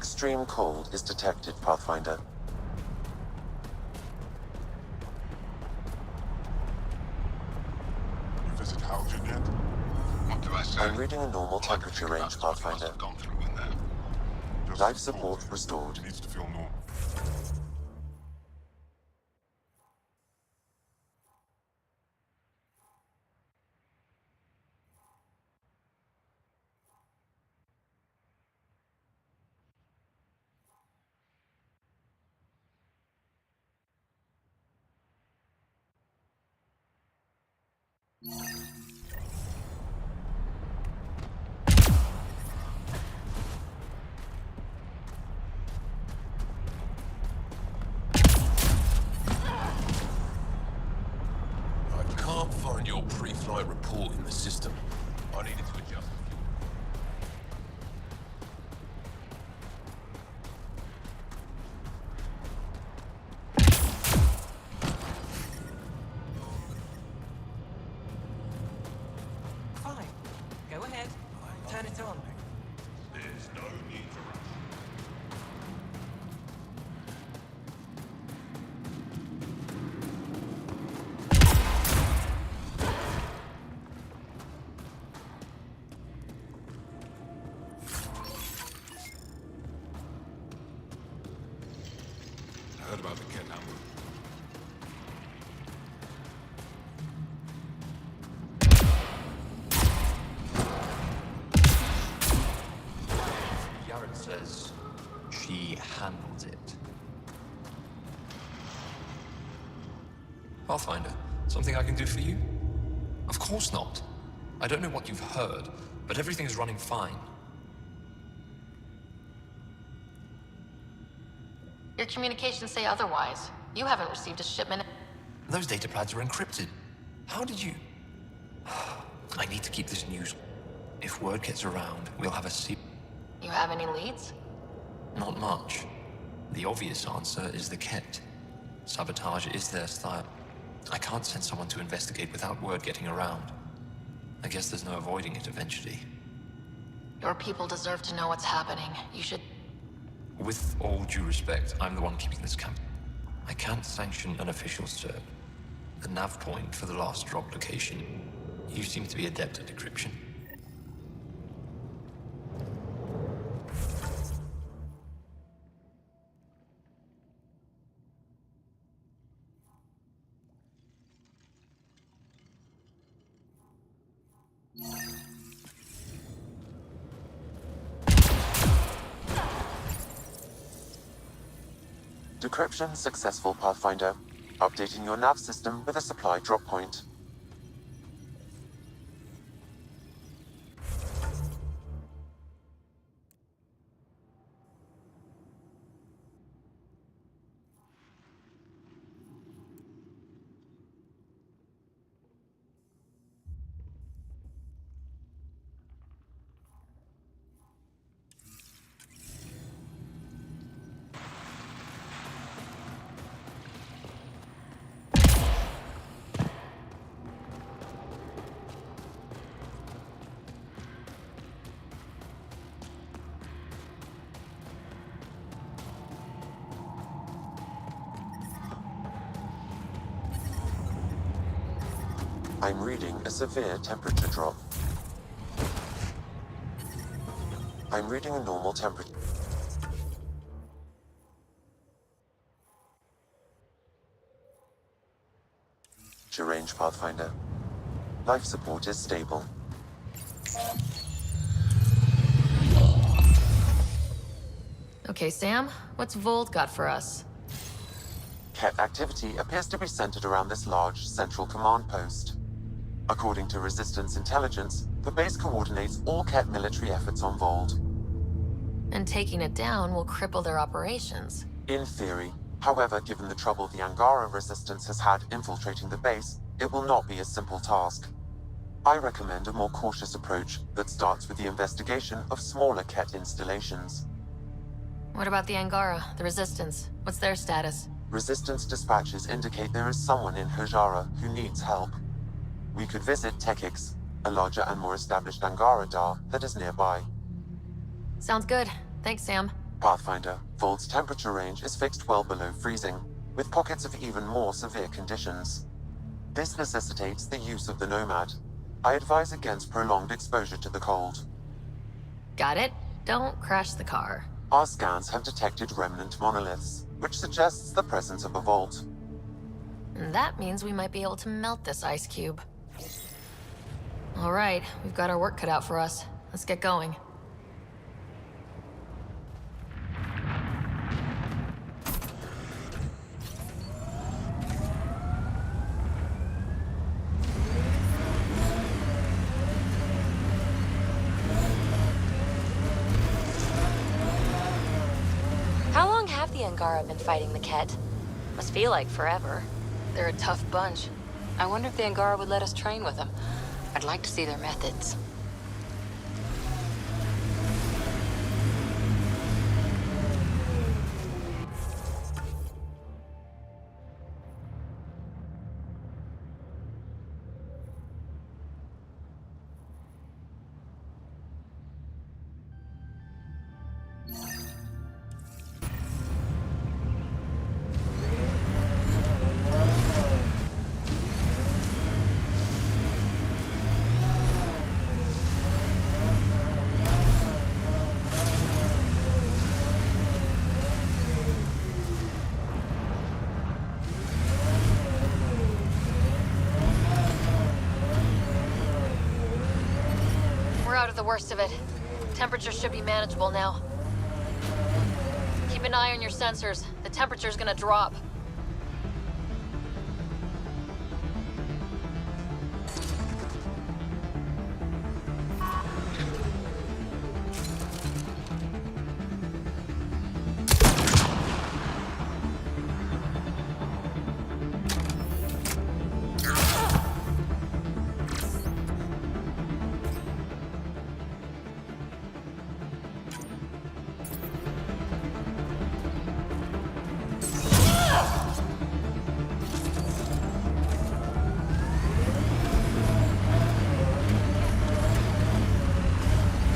Extreme cold is detected, Pathfinder. You visit Haljan yet? What do I say? I'm reading a normal temperature range, Pathfinder. I've gone through in there. Just Life some support cold. restored. It needs to feel normal. I can't find your pre-flight report in the system. I needed to adjust. Fine. Go ahead. Turn it on. There's no need to rush. I heard about the Ket ambush. Yaren says she handled it. Pathfinder, something I can do for you? Of course not. I don't know what you've heard, but everything is running fine. Your communications say otherwise. You haven't received a shipment. Those data pads are encrypted. How did you... I need to keep this news. If word gets around, we'll have a You have any leads? Not much. The obvious answer is the Ket. Sabotage is their style. I can't send someone to investigate without word getting around. I guess there's no avoiding it eventually. Your people deserve to know what's happening. You should... With all due respect, I'm the one keeping this camp. I can't sanction an official search. The nav point for the last drop location. You seem to be adept at decryption. Decryption successful, Pathfinder. Updating your nav system with a supply drop point. I'm reading a severe temperature drop. I'm reading a normal temperature. Range, Pathfinder. Life support is stable. Okay, Sam, what's Vold got for us? Ket activity appears to be centered around this large central command post. According to Resistance intelligence, the base coordinates all Ket military efforts on Vold. And taking it down will cripple their operations. In theory. However, given the trouble the Angara Resistance has had infiltrating the base, it will not be a simple task. I recommend a more cautious approach that starts with the investigation of smaller Ket installations. What about the Angara, the Resistance? What's their status? Resistance dispatches indicate there is someone in Hojara who needs help. We could visit Tekix, a larger and more established Angara Dar that is nearby. Sounds good. Thanks, Sam. Pathfinder, Vold's temperature range is fixed well below freezing, with pockets of even more severe conditions. This necessitates the use of the Nomad. I advise against prolonged exposure to the cold. Got it? Don't crash the car. Our scans have detected remnant monoliths, which suggests the presence of a vault. And that means we might be able to melt this ice cube. All right, we've got our work cut out for us. Let's get going. How long have the Angara been fighting the Ket? Must feel like forever. They're a tough bunch. I wonder if the Angara would let us train with them. I'd like to see their methods. We're out of the worst of it. Temperature should be manageable now. Keep an eye on your sensors. The temperature's gonna drop.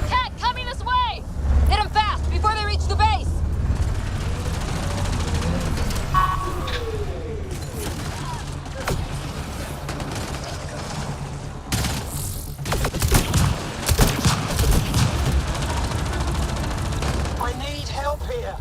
Cat, coming this way! Hit them fast before they reach the base! I need help here.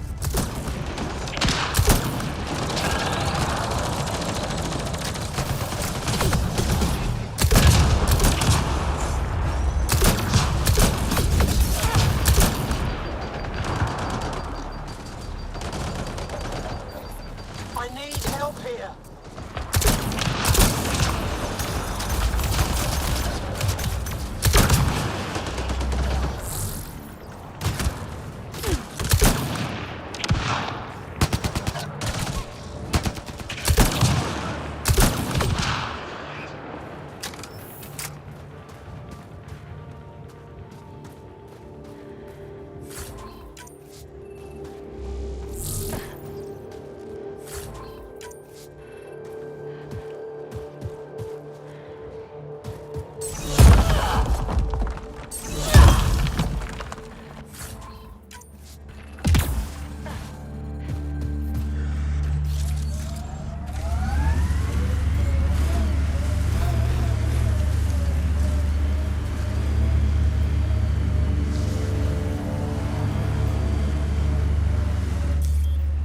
I need help here.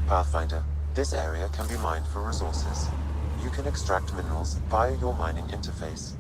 Pathfinder, this area can be mined for resources. You can extract minerals via your mining interface.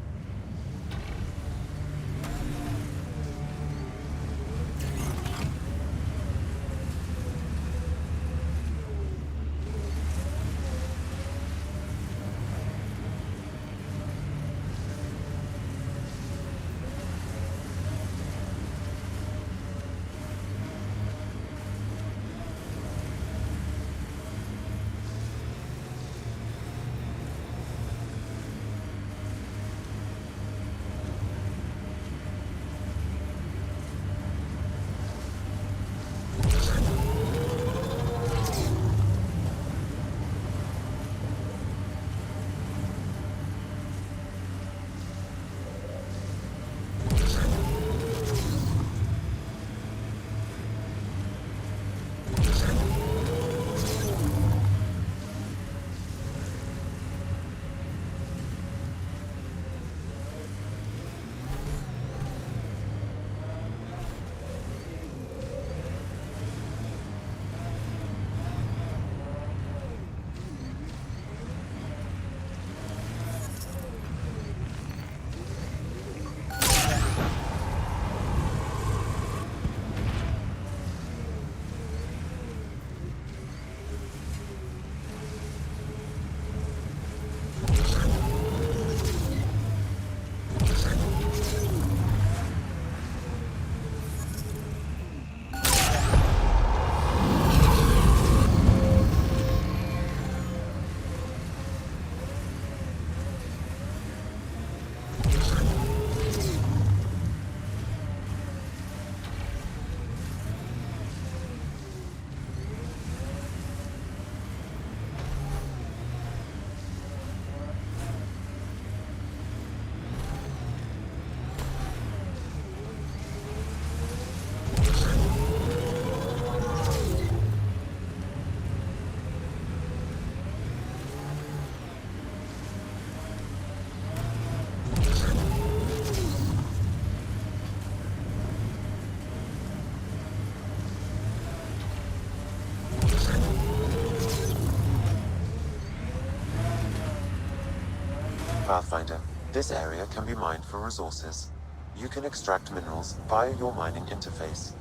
Pathfinder, this area can be mined for resources. You can extract minerals via your mining interface.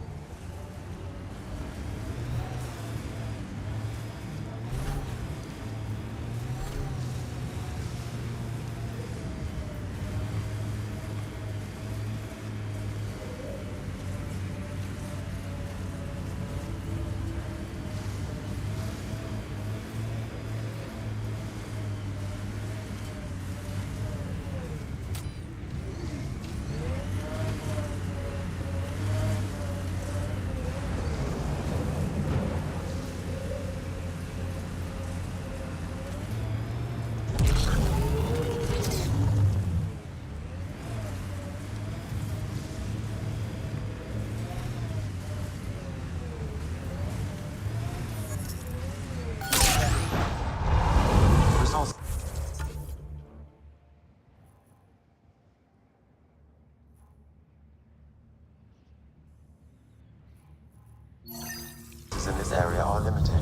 Resources in this area are limited.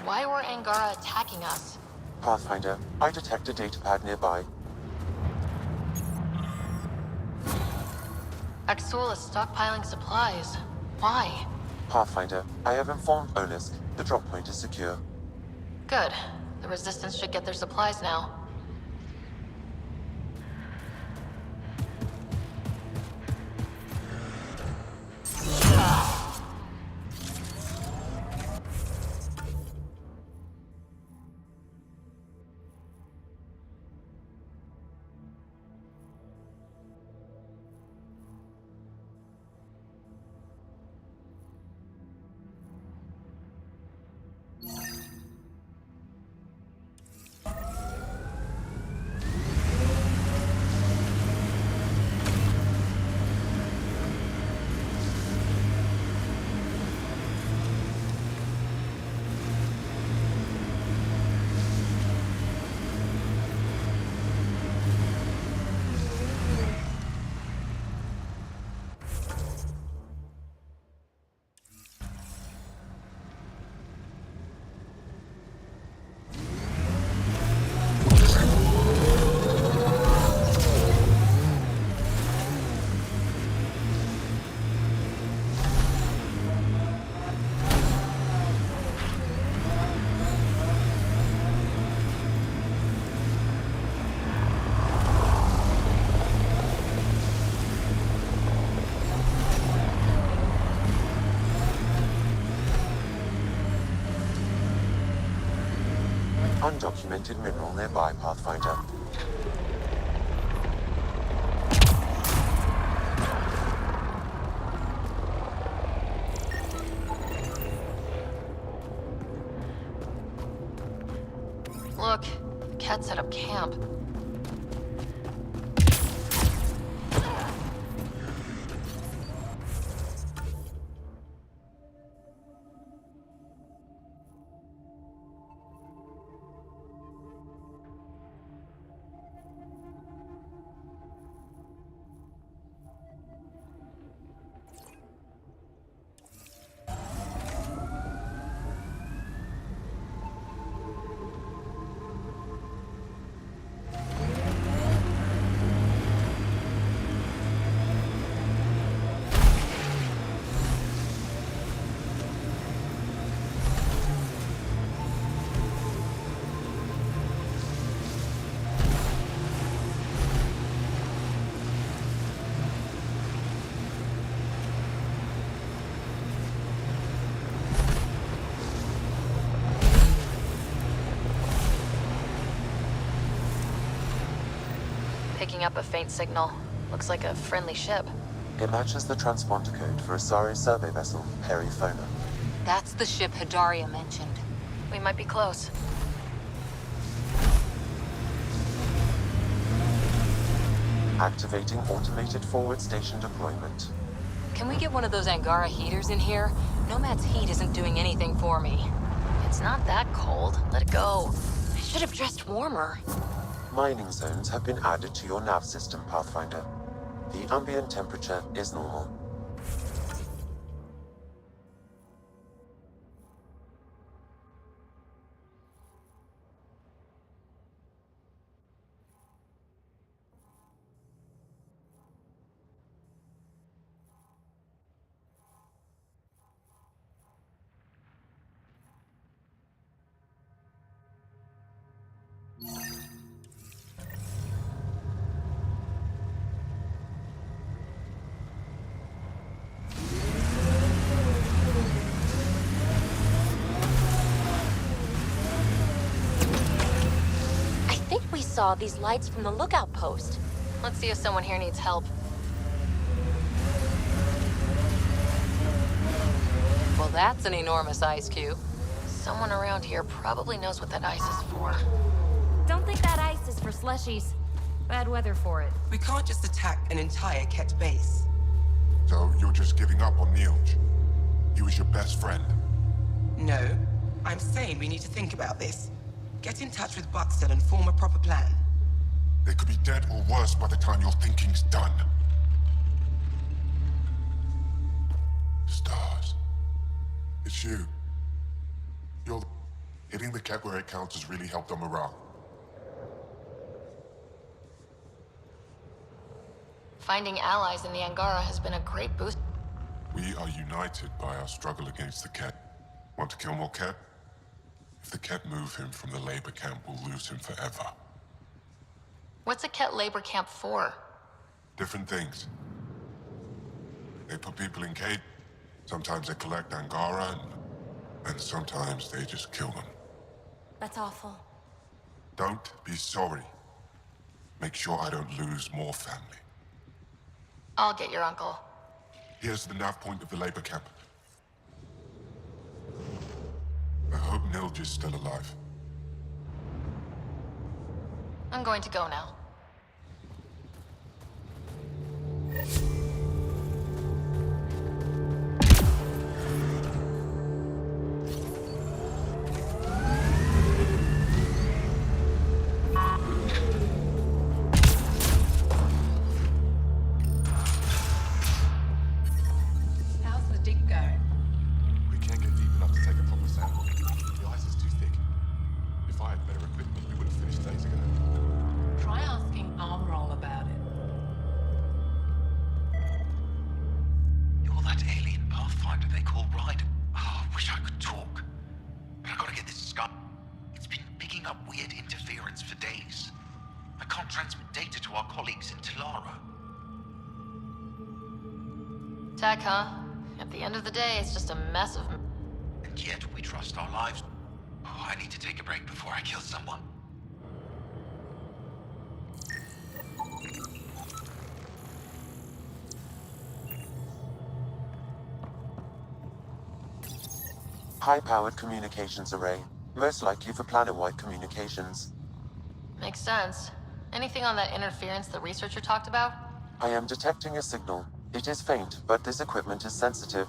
Why were Angara attacking us? Pathfinder, I detect a datapad nearby. Axul is stockpiling supplies. Why? Pathfinder, I have informed Olisk. The drop point is secure. Good. The Resistance should get their supplies now. Undocumented mineral nearby, Pathfinder. Look, the cat set up camp. picking up a faint signal. Looks like a friendly ship. It matches the transponder code for Asari's survey vessel, Perifona. That's the ship Hidaria mentioned. We might be close. Activating automated forward station deployment. Can we get one of those Angara heaters in here? Nomad's heat isn't doing anything for me. It's not that cold. Let it go. I should have dressed warmer. Mining zones have been added to your nav system, Pathfinder. The ambient temperature is normal. I think we saw these lights from the lookout post. Let's see if someone here needs help. Well, that's an enormous ice cube. Someone around here probably knows what that ice is for. Don't think that ice is for slushies. Bad weather for it. We can't just attack an entire Ket base. So you're just giving up on Neilj? He was your best friend. No, I'm saying we need to think about this. Get in touch with Buxton and form a proper plan. They could be dead or worse by the time your thinking's done. Stars. It's you. You're... Hitting the Ket where it counts has really helped on morale. Finding allies in the Angara has been a great boost. We are united by our struggle against the Ket. Want to kill more Ket? If the Ket move him from the labor camp, we'll lose him forever. What's a Ket labor camp for? Different things. They put people in cage. Sometimes they collect Angara, and sometimes they just kill them. That's awful. Don't be sorry. Make sure I don't lose more family. I'll get your uncle. Here's the nav point of the labor camp. I hope Neilj is still alive. I'm going to go now. How's the dig going? We can't get deep enough to take a proper sample. The ice is too thick. If I had better equipment, we would have finished days ago. Try asking Armroll about it. You're that alien Pathfinder they call Ryder. Oh, I wish I could talk. But I gotta get this sky. It's been picking up weird interference for days. I can't transmit data to our colleagues in Talara. Tech, huh? At the end of the day, it's just a mess of... And yet we trust our lives. Oh, I need to take a break before I kill someone. High-powered communications array, most likely for planet-wide communications. Makes sense. Anything on that interference the researcher talked about? I am detecting a signal. It is faint, but this equipment is sensitive.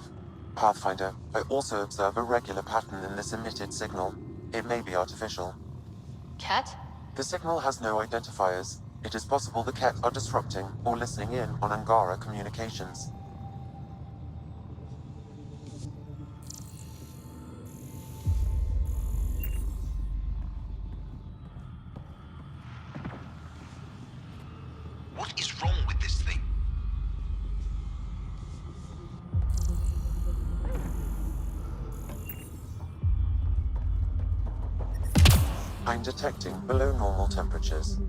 Pathfinder, I also observe a regular pattern in this emitted signal. It may be artificial. Ket? The signal has no identifiers. It is possible the Ket are disrupting or listening in on Angara communications. What is wrong with this thing? I'm detecting below normal temperatures.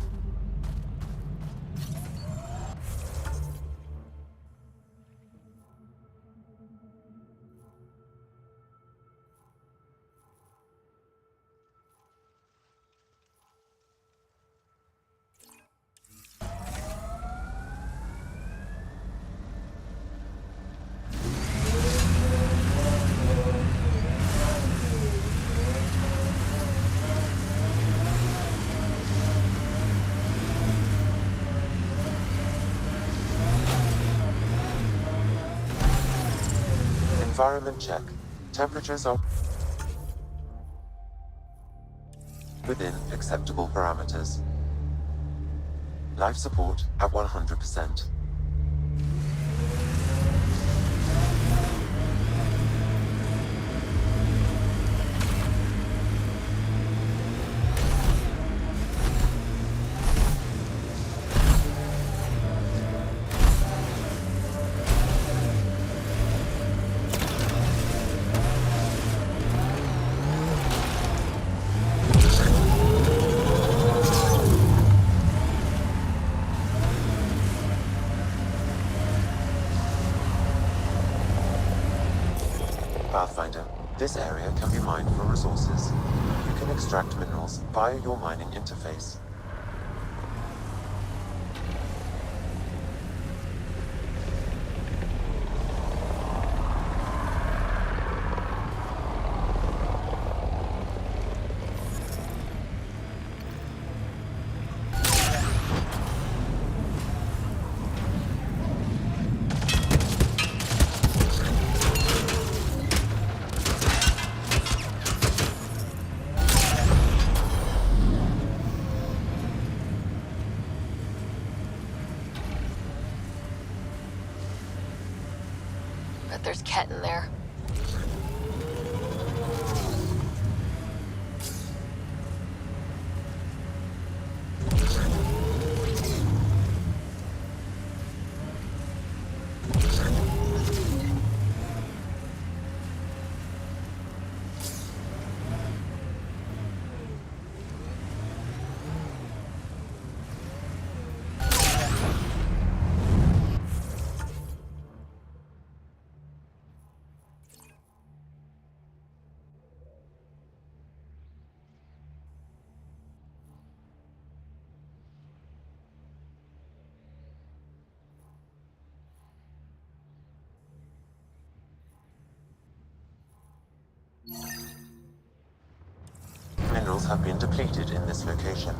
Environment check. Temperatures are within acceptable parameters. Life support at 100%. Pathfinder, this area can be mined for resources. You can extract minerals via your mining interface. Bet there's Ket in there. Minerals have been depleted in this location.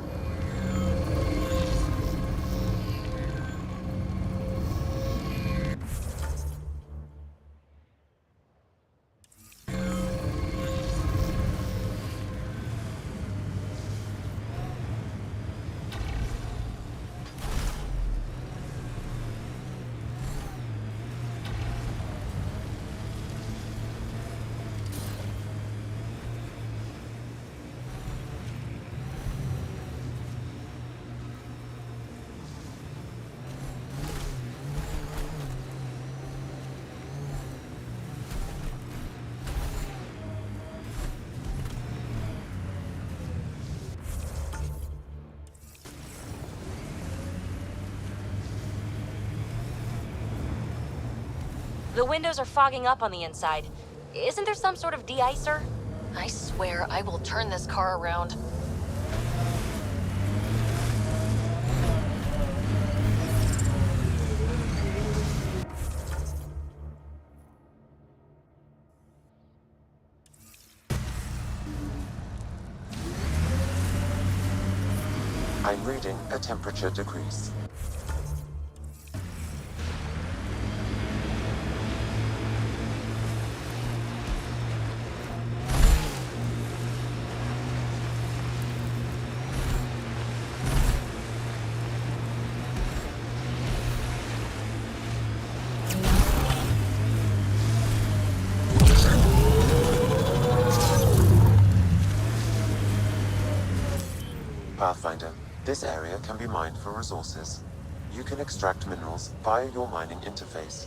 The windows are fogging up on the inside. Isn't there some sort of de-icer? I swear I will turn this car around. I'm reading a temperature decrease. Pathfinder, this area can be mined for resources. You can extract minerals via your mining interface.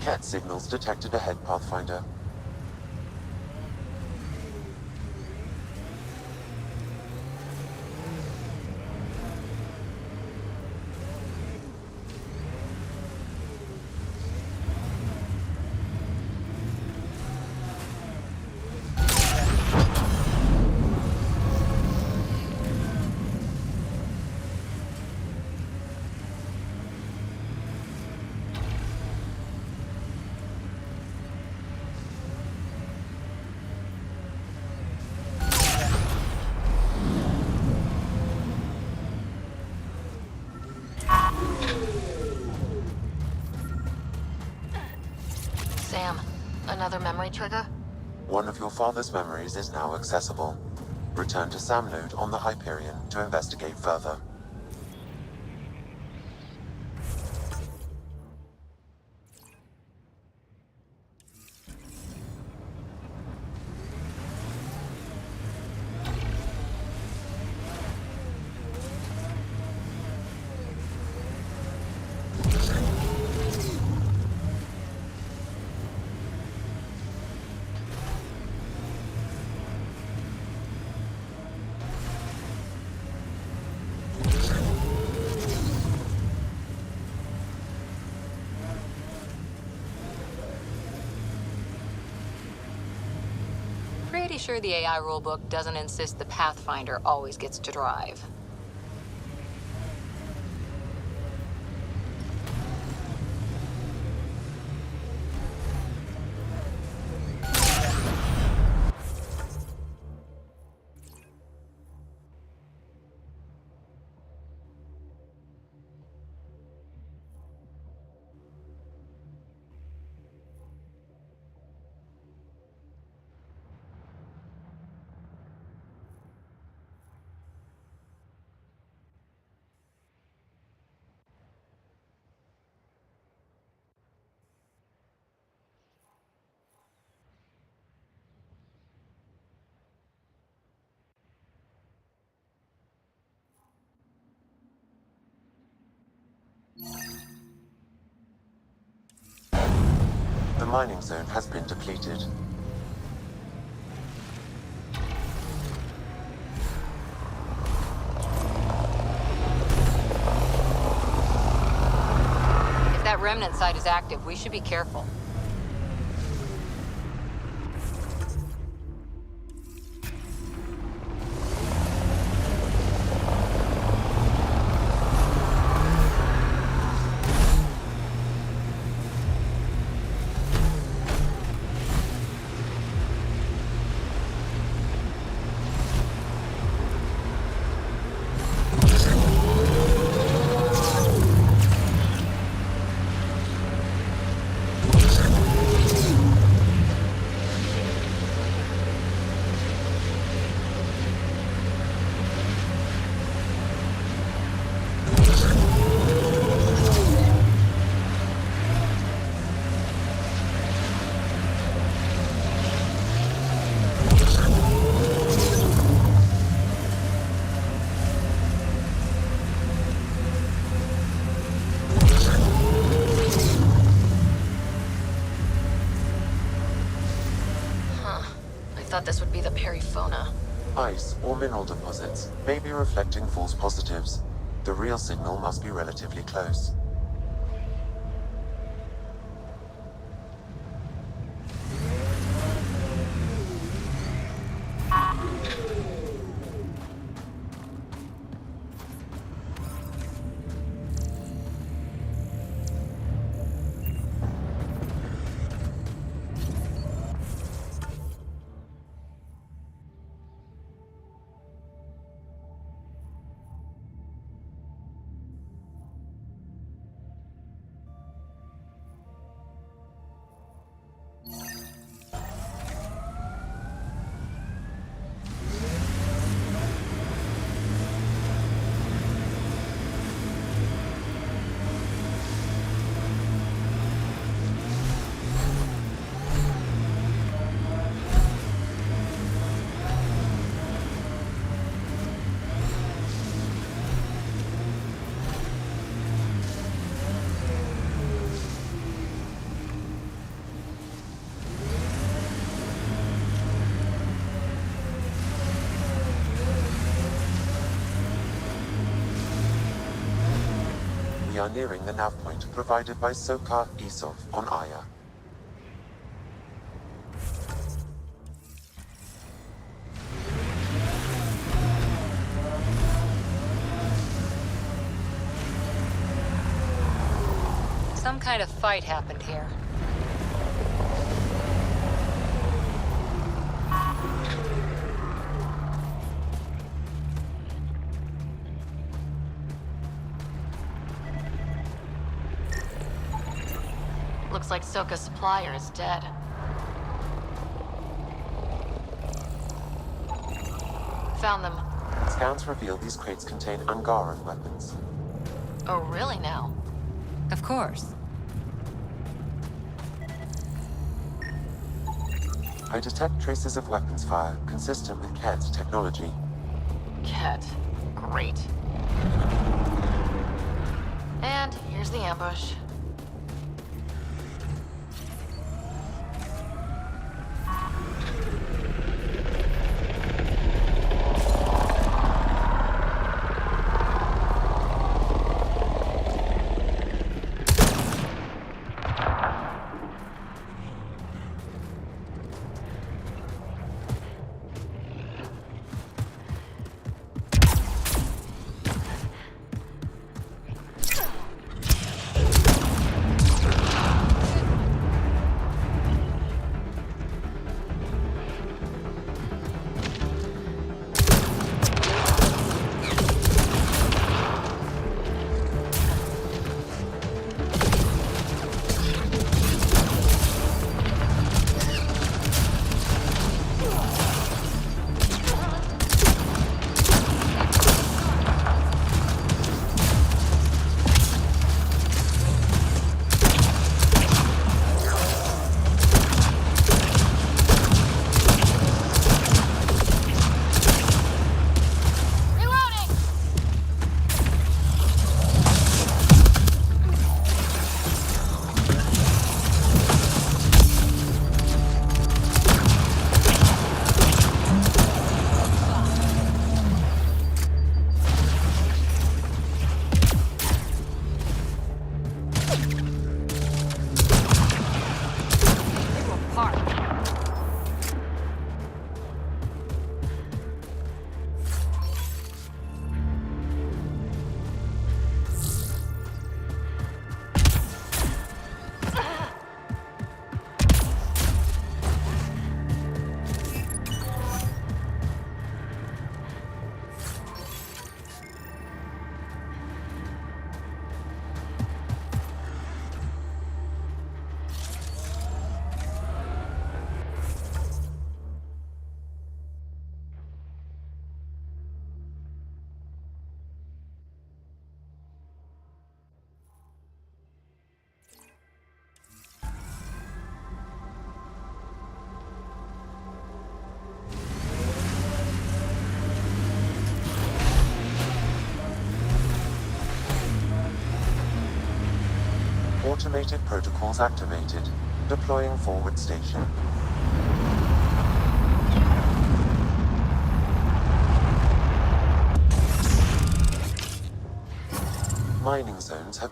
Cat signals detected ahead, Pathfinder. another memory trigger? One of your father's memories is now accessible. Return to Sam Node on the Hyperion to investigate further. Pretty sure the AI rulebook doesn't insist the Pathfinder always gets to drive. The mining zone has been depleted. If that remnant site is active, we should be careful. I thought this would be the periphona. Ice or mineral deposits may be reflecting false positives. The real signal must be relatively close. We are nearing the nav point provided by Sokar Isov on Aya. Some kind of fight happened here. Looks like Soka's supplier is dead. Found them. Scans reveal these crates contain Angaran weapons. Oh, really now? Of course. I detect traces of weapons fire consistent with Ket's technology. Ket. Great. And here's the ambush. Automated protocols activated. Deploying forward station. Mining zones have...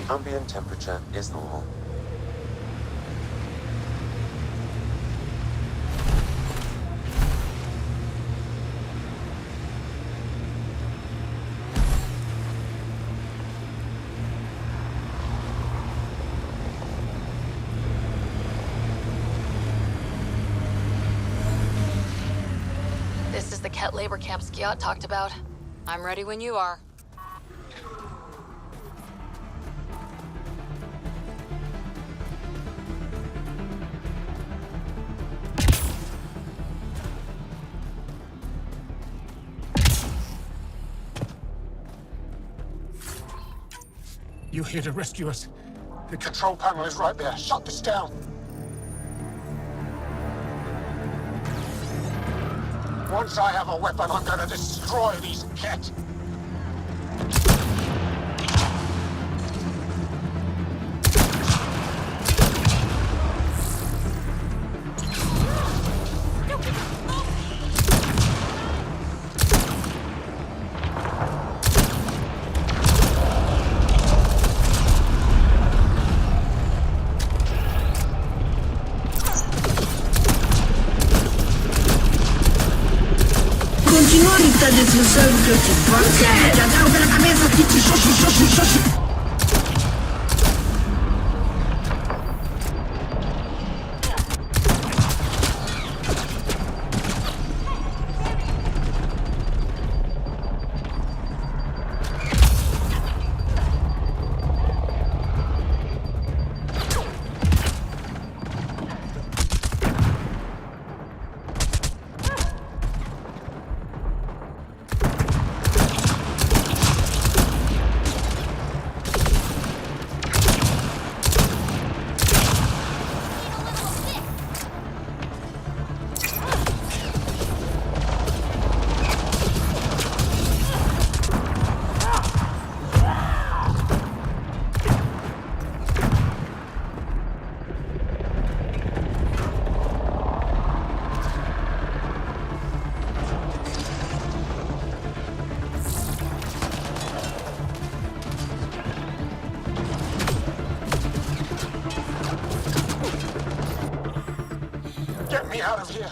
Ambient temperature is normal. This is the Ket labor camp Skiat talked about. I'm ready when you are. You here to rescue us? The control panel is right there. Shut this down. Once I have a weapon, I'm gonna destroy these Ket. señorita de su santo chupón. Ya tengo que la cabeza, chichi, shoshi, shoshi, shoshi. Get me out of here!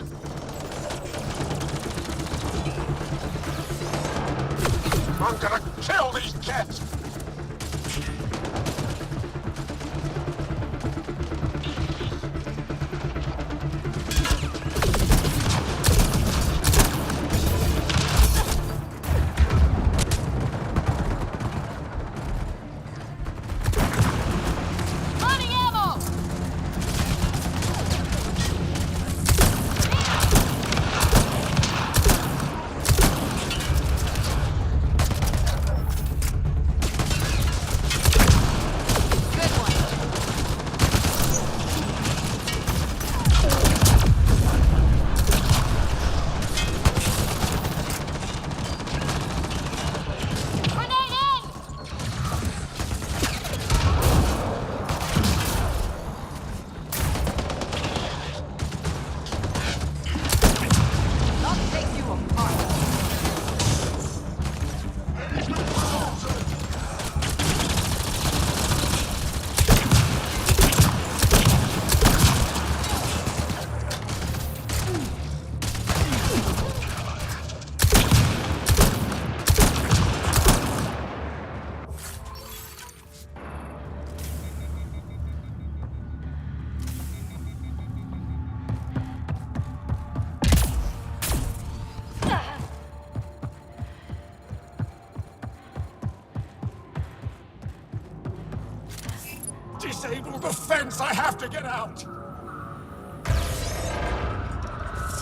I'm gonna kill these kids! Disable the fence! I have to get out!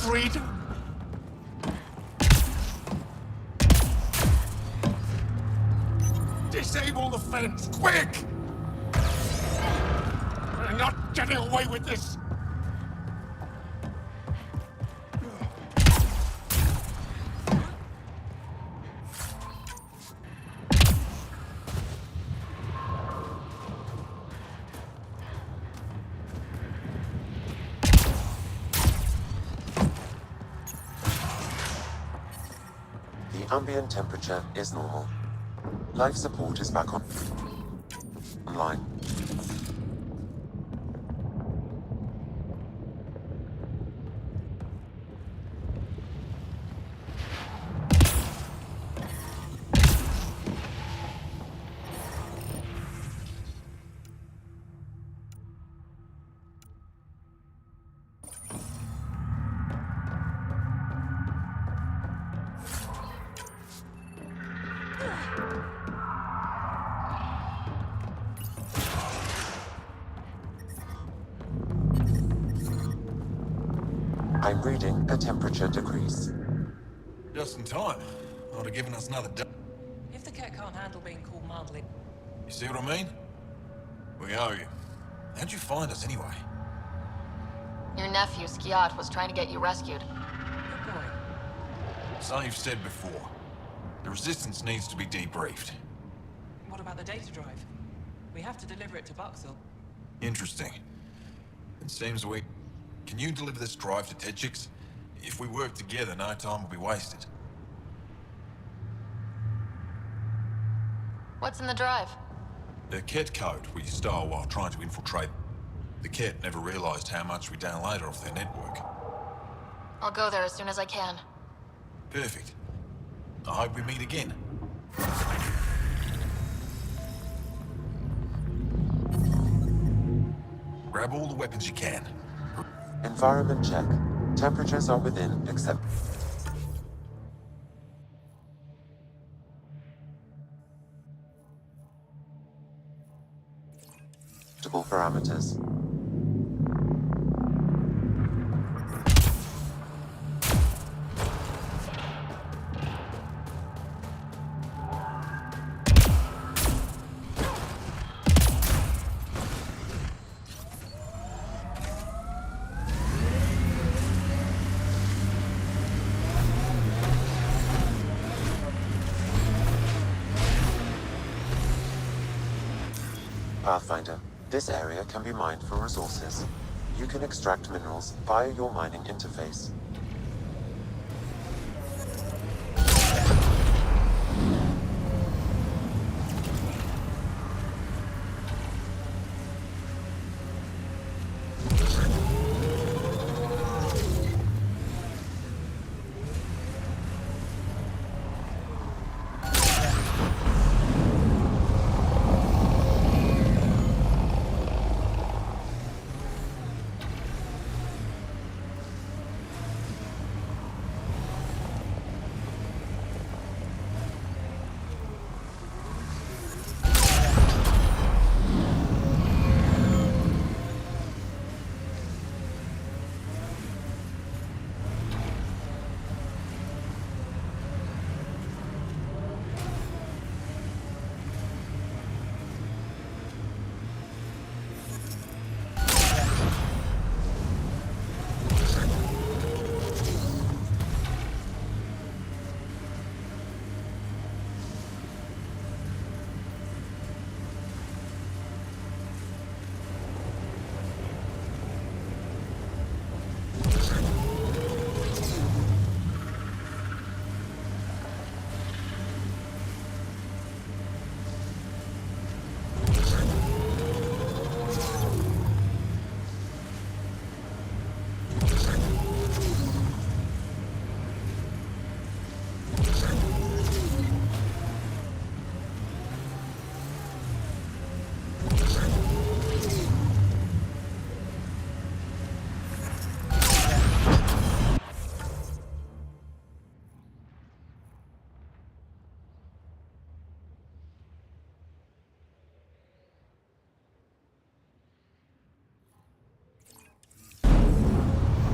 Freedom? Disable the fence, quick! We're not getting away with this! The ambient temperature is normal. Life support is back online. I'm reading a temperature decrease. Just in time. I'd have given us another day. If the cat can't handle being called mildly... You see what I mean? We owe you. How'd you find us anyway? Your nephew, Skiat, was trying to get you rescued. Good boy. So you've said before. The Resistance needs to be debriefed. What about the data drive? We have to deliver it to Buxel. Interesting. It seems we... Can you deliver this drive to Tetchix? If we work together, no time will be wasted. What's in the drive? The Ket code we stole while trying to infiltrate. The Ket never realized how much we downloaded off their network. I'll go there as soon as I can. Perfect. I hope we meet again. Grab all the weapons you can. Environment check. Temperatures are within acceptable parameters. Pathfinder, this area can be mined for resources. You can extract minerals via your mining interface.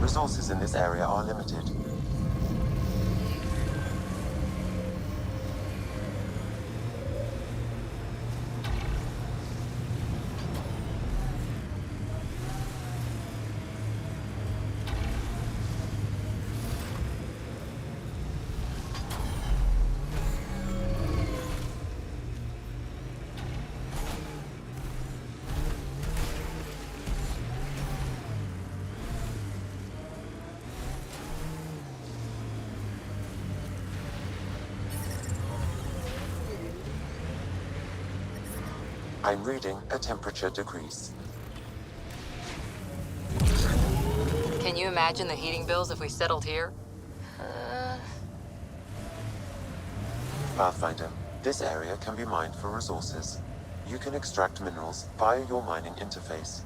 Resources in this area are limited. I'm reading a temperature decrease. Can you imagine the heating bills if we settled here? Pathfinder, this area can be mined for resources. You can extract minerals via your mining interface.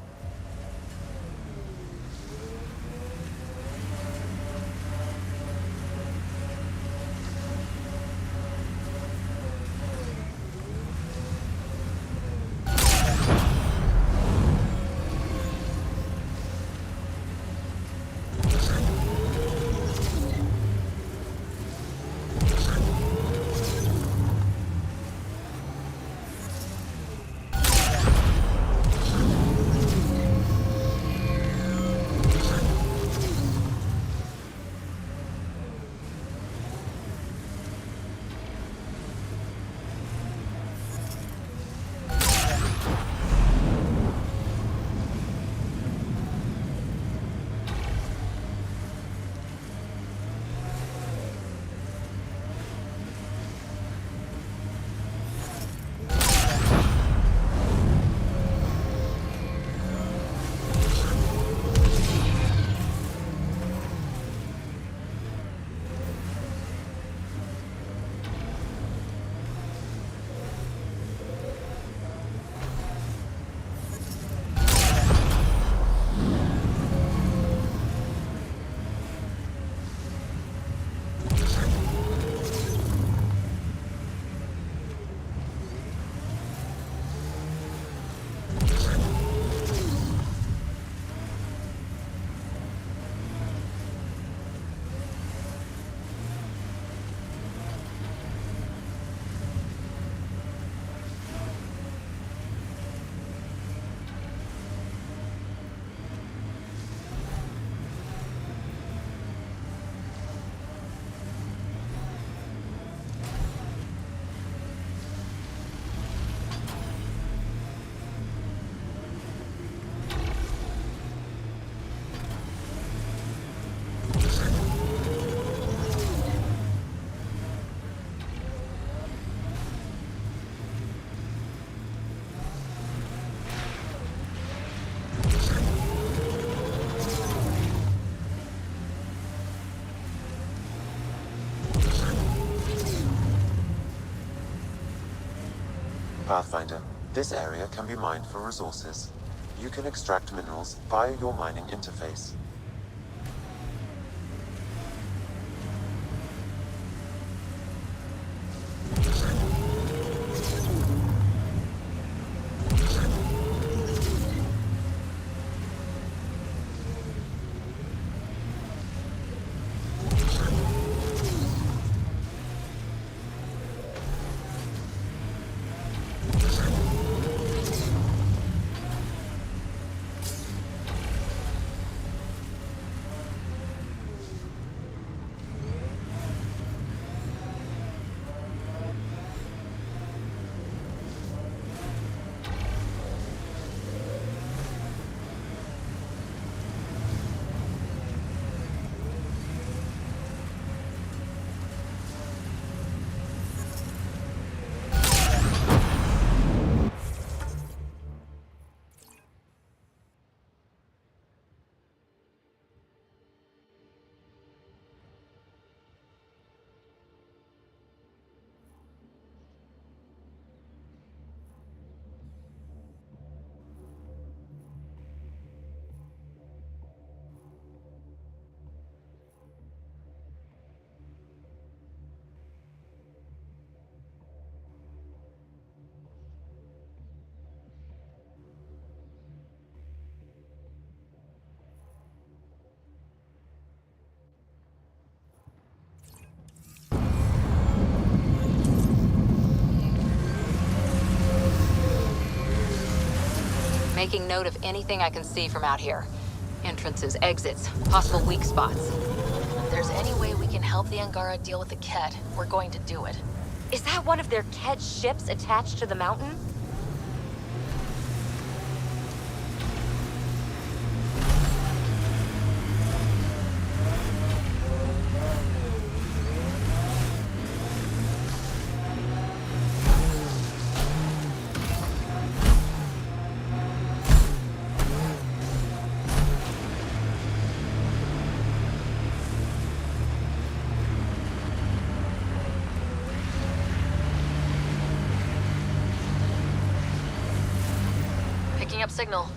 Pathfinder, this area can be mined for resources. You can extract minerals via your mining interface. Making note of anything I can see from out here. Entrances, exits, possible weak spots. If there's any way we can help the Angara deal with the Ket, we're going to do it. Is that one of their Ket ships attached to the mountain? Picking up signal.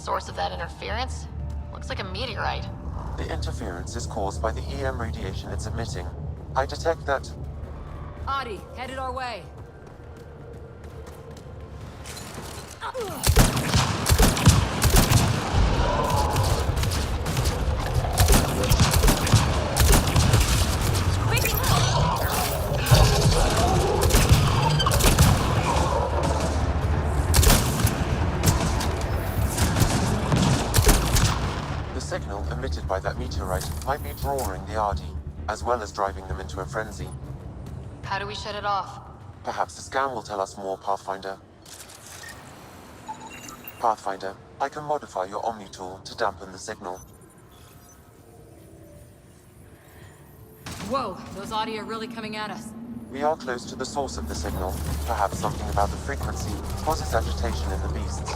source of that interference? Looks like a meteorite. The interference is caused by the EM radiation it's emitting. I detect that... Adi, headed our way. The signal emitted by that meteorite might be drawing the Ardi, as well as driving them into a frenzy. How do we shut it off? Perhaps the scan will tell us more, Pathfinder. Pathfinder, I can modify your Omni tool to dampen the signal. Whoa, those Adi are really coming at us. We are close to the source of the signal. Perhaps something about the frequency causes agitation in the beasts.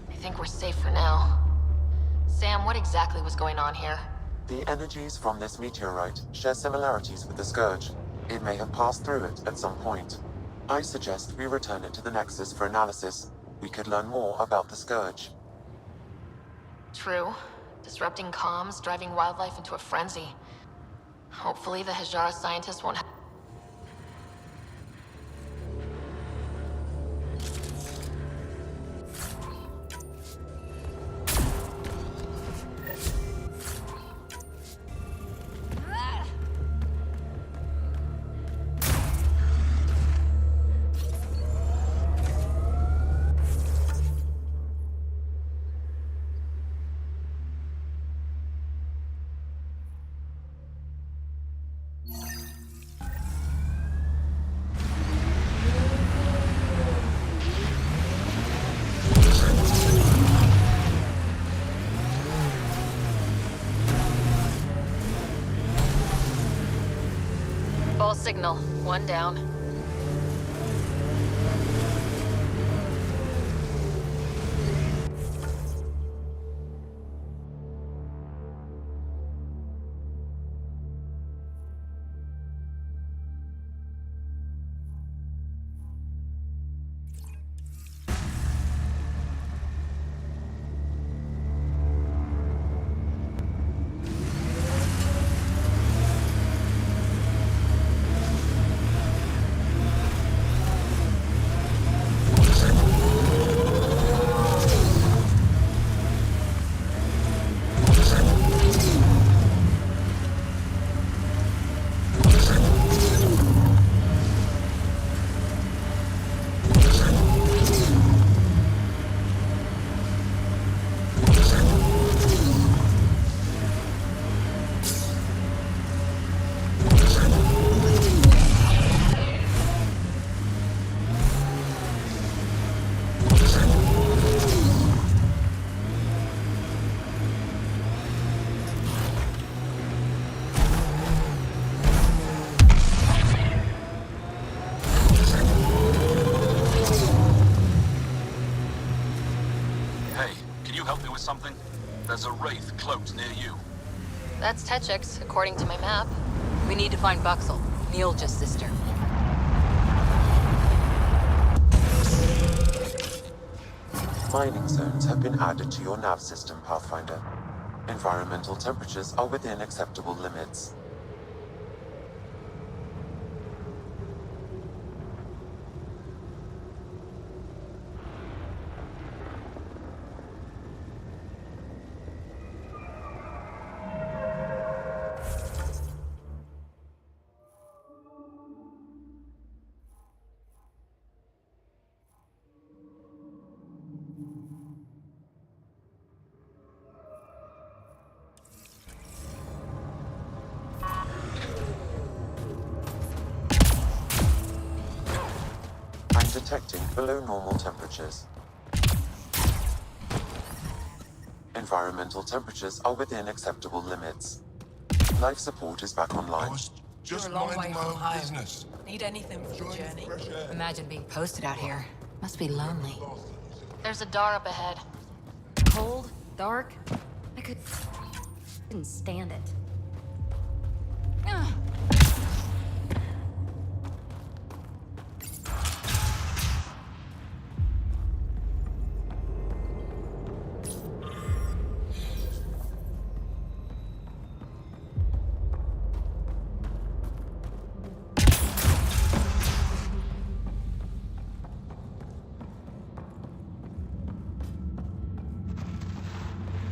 I think we're safe for now. Sam, what exactly was going on here? The energies from this meteorite share similarities with the Scourge. It may have passed through it at some point. I suggest we return it to the Nexus for analysis. We could learn more about the Scourge. True. Disrupting comms, driving wildlife into a frenzy. Hopefully the Hajara scientists won't have... Ball signal. One down. Something? There's a wraith cloaked near you. That's Techix, according to my map. We need to find Buxel, Neilja's sister. Mining zones have been added to your nav system, Pathfinder. Environmental temperatures are within acceptable limits. Detecting below normal temperatures. Environmental temperatures are within acceptable limits. Life support is back I online. was Just You're a long way minding my from own home. business. Need anything for the Enjoying the journey? fresh air. Imagine being posted out here. Must be lonely. There's a door up ahead. Cold, dark. I couldn't stand it. Ugh.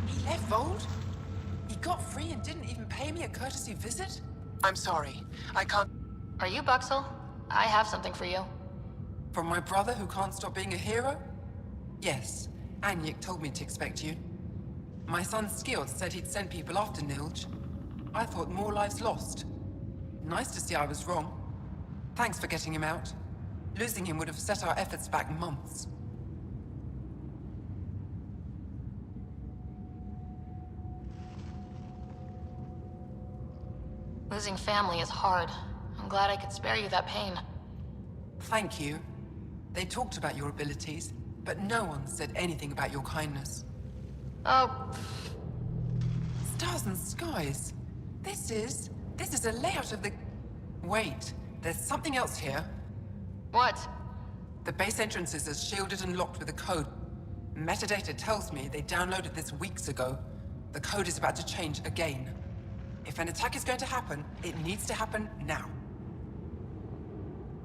He left Vold? He got free and didn't even pay me a courtesy visit? I'm sorry. I can't... Are you Buxel? I have something for you. From my brother who can't stop being a hero? Yes. Anyik told me to expect you. My son Skjord said he'd send people after Nilj. I thought more lives lost. Nice to see I was wrong. Thanks for getting him out. Losing him would have set our efforts back months. Losing family is hard. I'm glad I could spare you that pain. Thank you. They talked about your abilities, but no one said anything about your kindness. Oh, Stars and skies. This is a layout of the... Wait, there's something else here. what? The base entrances are shielded and locked with a code. Metadata tells me they downloaded this weeks ago. The code is about to change again. If an attack is going to happen, it needs to happen now.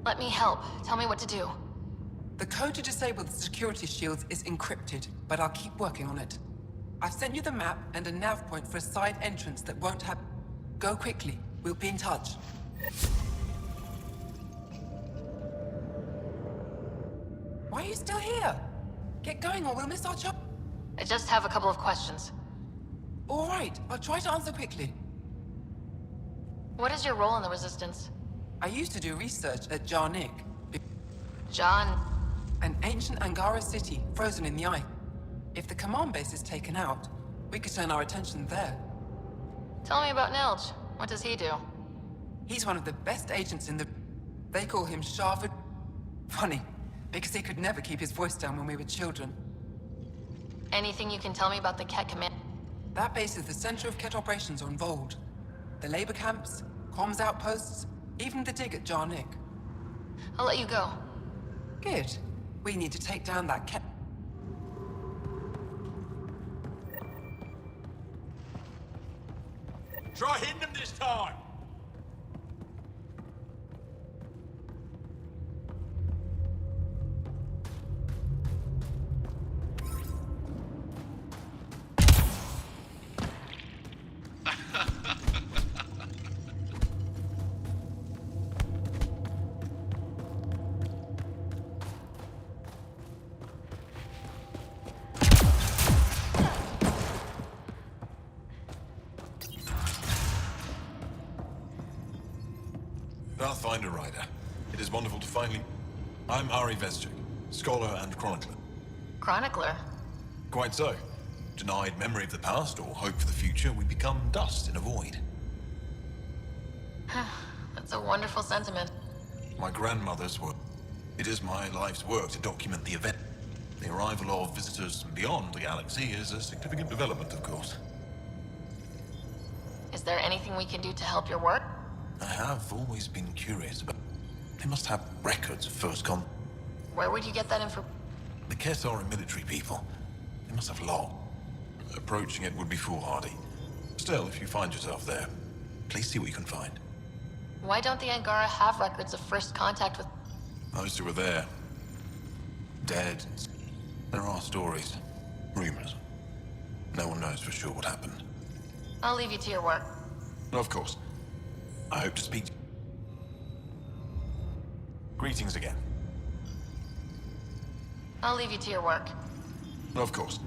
Let me help. Tell me what to do. The code to disable the security shields is encrypted, but I'll keep working on it. I've sent you the map and a nav point for a side entrance that won't have... Go quickly. We'll be in touch. Why are you still here? Get going or we'll miss our job. I just have a couple of questions. All right, I'll try to answer quickly. What is your role in the Resistance? I used to do research at Jarnik, John... an ancient Angara city frozen in the ice. If the command base is taken out, we could turn our attention there. Tell me about Nilj. What does he do? He's one of the best agents in the... They call him Sharvid. Funny, because he could never keep his voice down when we were children. Anything you can tell me about the Ket Command? That base is the center of Ket operations on Vold. The labor camps, comms outposts, even the dig at Jarnik. I'll let you go. Good. We need to take down that Ket... Try hitting them this time! Pathfinder Rider. It is wonderful to finally... I'm Ari Vestchik, scholar and chronicler. Chronicler? Quite so. Denied memory of the past or hope for the future, we become dust in a void. That's a wonderful sentiment. My grandmother's work. It is my life's work to document the event. The arrival of visitors from beyond the galaxy is a significant development, of course. Is there anything we can do to help your work? I have always been curious about... They must have records of first con... Where would you get that info? The Ket are a military people. They must have law. Approaching it would be foolhardy. Still, if you find yourself there, please see what you can find. Why don't the Angara have records of first contact with... Those who were there. Dead. There are stories. Rumors. No one knows for sure what happened. I'll leave you to your work. Of course. I hope to speak... Greetings again. I'll leave you to your work. Of course.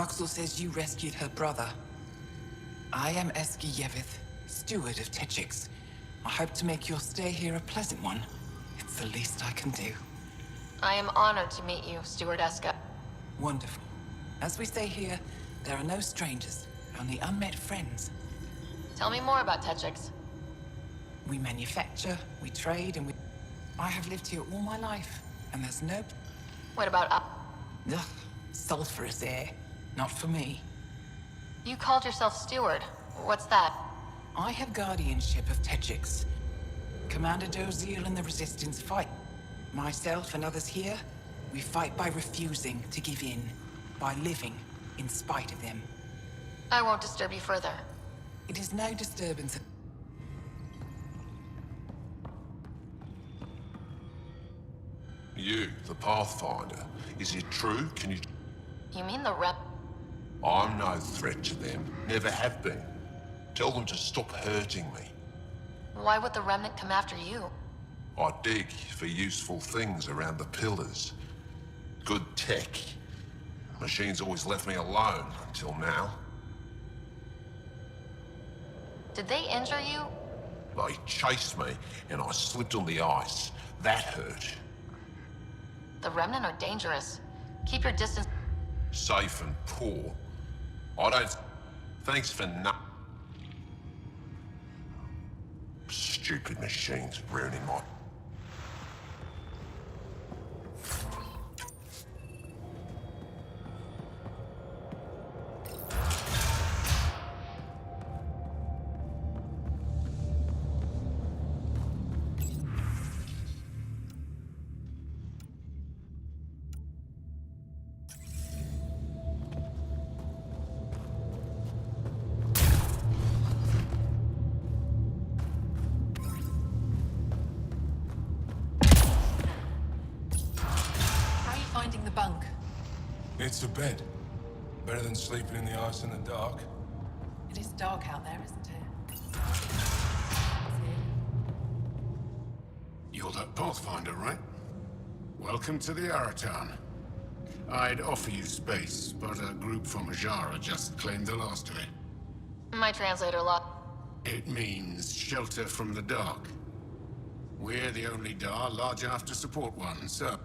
Voxel says you rescued her brother. I am Eski Yevith, steward of Techix. I hope to make your stay here a pleasant one. It's the least I can do. I am honored to meet you, Steward Eska. Wonderful. As we say here, there are no strangers, only unmet friends. Tell me more about Techix. We manufacture, we trade, and we... I have lived here all my life, and there's no... What about Ugh, sulfurous air. Not for me. You called yourself Steward. What's that? I have guardianship of Techix. Commander Doziel and the Resistance fight. Myself and others here, we fight by refusing to give in. By living in spite of them. I won't disturb you further. It is no disturbance. You, the Pathfinder. Is it true? Can you... You mean the rep? I'm no threat to them. Never have been. Tell them to stop hurting me. Why would the Remnant come after you? I dig for useful things around the pillars. Good tech. Machines always left me alone until now. Did they injure you? They chased me and I slipped on the ice. That hurt. The Remnant are dangerous. Keep your distance. Safe and poor. I don't... Thanks for no... Stupid machines ruining my... Finding the bunk. It's a bed. Better than sleeping in the ice in the dark. It is dark out there, isn't it? You're that Pathfinder, right? Welcome to the Aratan. I'd offer you space, but a group from Ajara just claimed the last of it. My translator lost. It means shelter from the dark. We're the only Dar large enough to support one, so...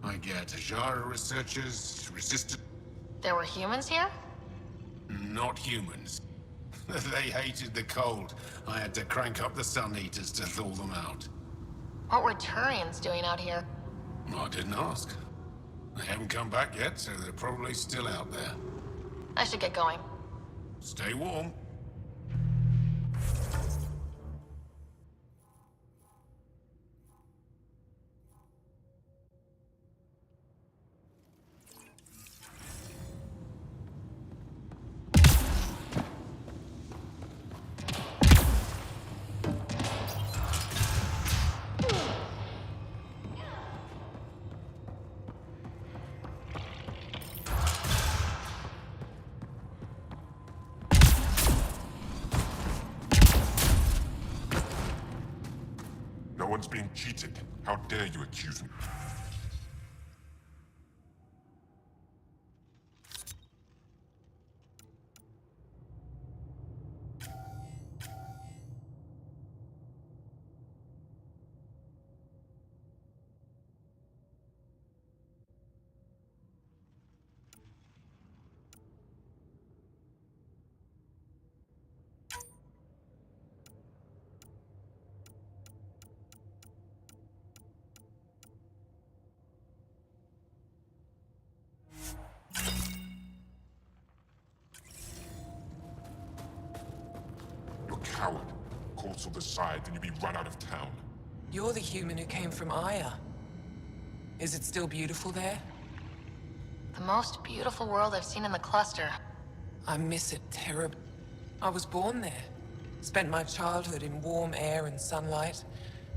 I get Ajara researchers, resistant... There were humans here? Not humans. They hated the cold. I had to crank up the sun heaters to thaw them out. What were Turians doing out here? I didn't ask. They haven't come back yet, so they're probably still out there. I should get going. Stay warm. No one's being cheated. How dare you accuse me? Coward. Courts will decide, then you'll be run out of town. You're the human who came from Aya. Is it still beautiful there? The most beautiful world I've seen in the cluster. I miss it terribly. I was born there. Spent my childhood in warm air and sunlight.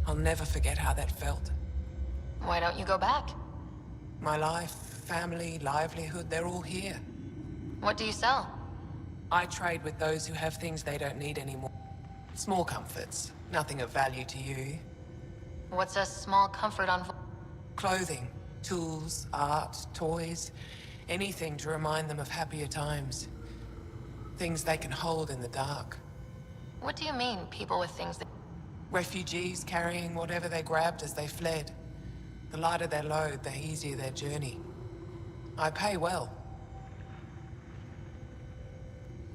I'll never forget how that felt. Why don't you go back? My life, family, livelihood, they're all here. What do you sell? I trade with those who have things they don't need anymore. Small comforts, nothing of value to you. What's a small comfort on... Clothing, tools, art, toys. Anything to remind them of happier times. Things they can hold in the dark. What do you mean, people with things that... Refugees carrying whatever they grabbed as they fled. The lighter their load, the easier their journey. I pay well.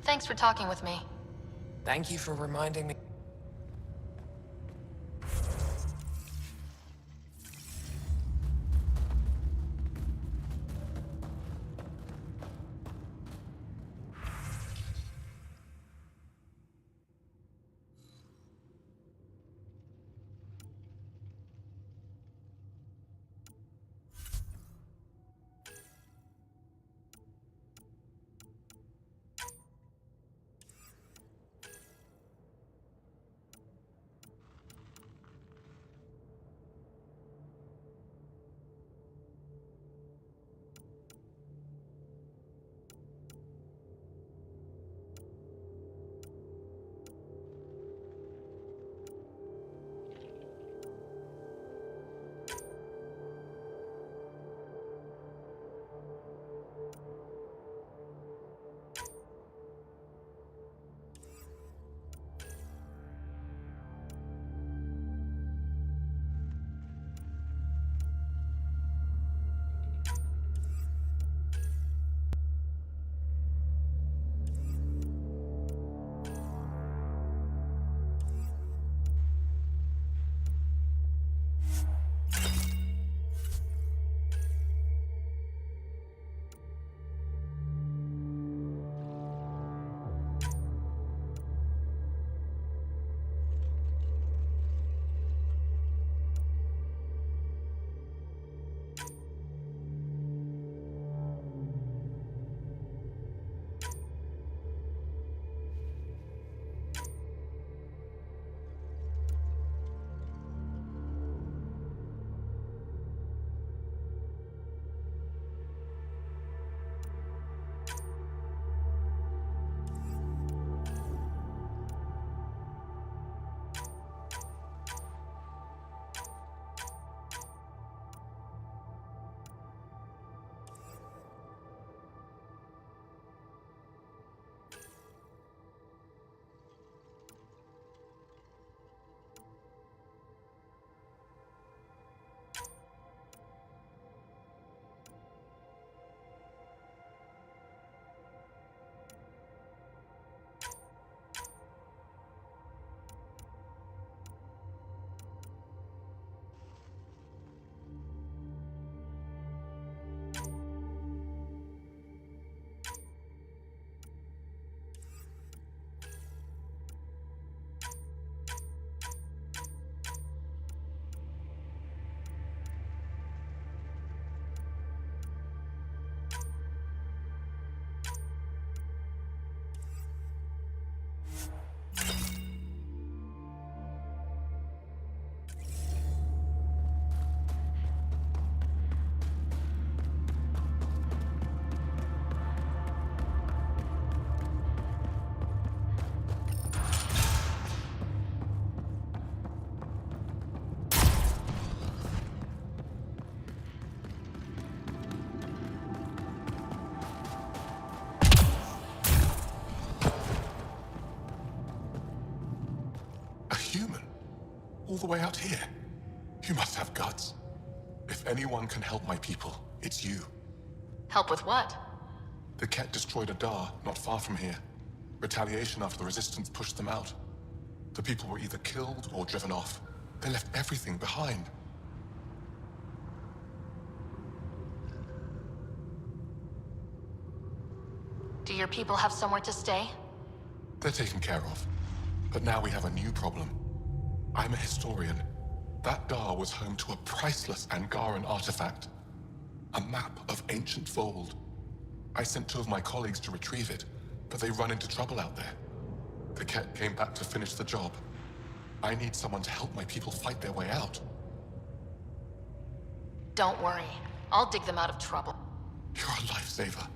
Thanks for talking with me. Thank you for reminding me. A human? All the way out here? You must have guts. If anyone can help my people, it's you. Help with what? The Ket destroyed a Dar not far from here. Retaliation after the Resistance pushed them out. The people were either killed or driven off. They left everything behind. Do your people have somewhere to stay? They're taken care of. But now we have a new problem. I'm a historian. That Dar was home to a priceless Angaran artifact. A map of ancient Fold. I sent 2 of my colleagues to retrieve it, but they run into trouble out there. The Ket came back to finish the job. I need someone to help my people fight their way out. Don't worry. I'll dig them out of trouble. You're a lifesaver.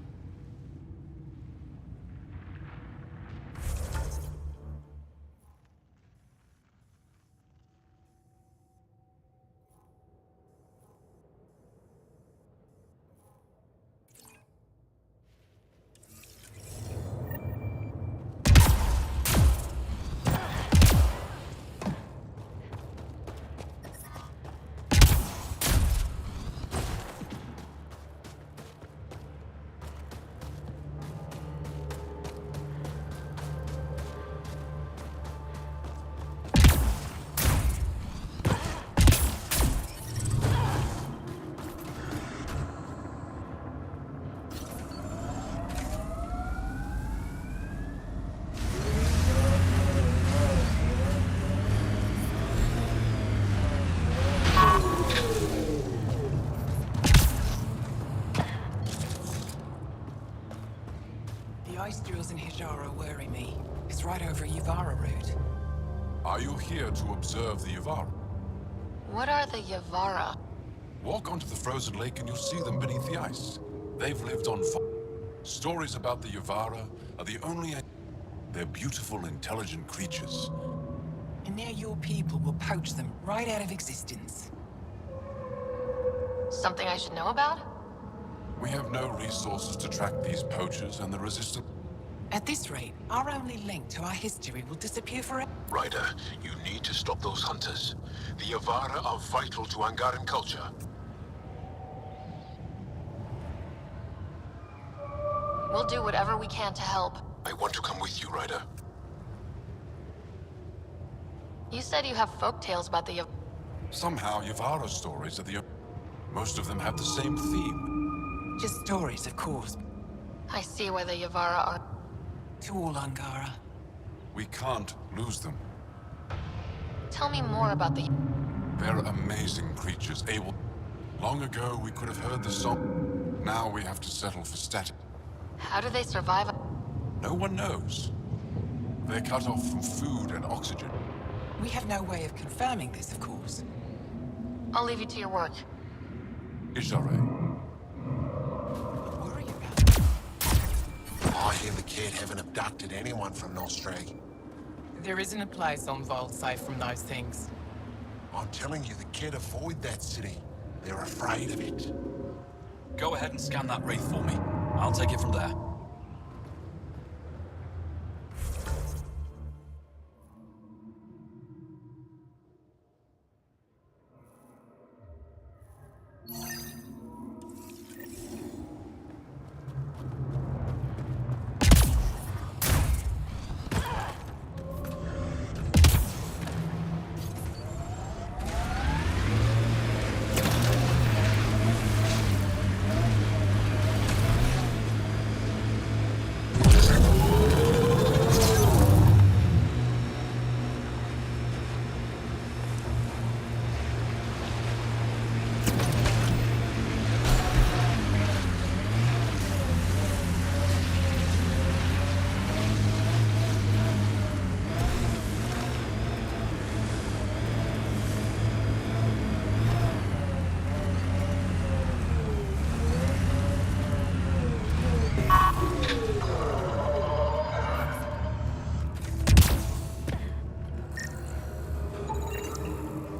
Ajara worry me. It's right over Yuvara route. Are you here to observe the Yavara? What are the Yavara? Walk onto the frozen lake and you'll see them beneath the ice. They've lived on Stories about the Yavara are the only... They're beautiful, intelligent creatures. And now your people will poach them right out of existence. Something I should know about? We have no resources to track these poachers, and the Resistance... At this rate, our only link to our history will disappear forever. Ryder, you need to stop those hunters. The Yavara are vital to Angaran culture. We'll do whatever we can to help. I want to come with you, Ryder. You said you have folk tales about the Somehow, Yavara stories are the... Most of them have the same theme. Just stories, of course. I see where the Yavara are. To all Angara. We can't lose them. Tell me more about the... They're amazing creatures, able... Long ago, we could have heard the song. Now we have to settle for static. How do they survive? No one knows. They're cut off from food and oxygen. We have no way of confirming this, of course. I'll leave you to your work. Ijare. Worry about it. I hear the kid haven't abducted anyone from Nostrag. There isn't a place on Vault safe from those things. I'm telling you, the kid avoid that city. They're afraid of it. Go ahead and scan that wraith for me. I'll take it from there.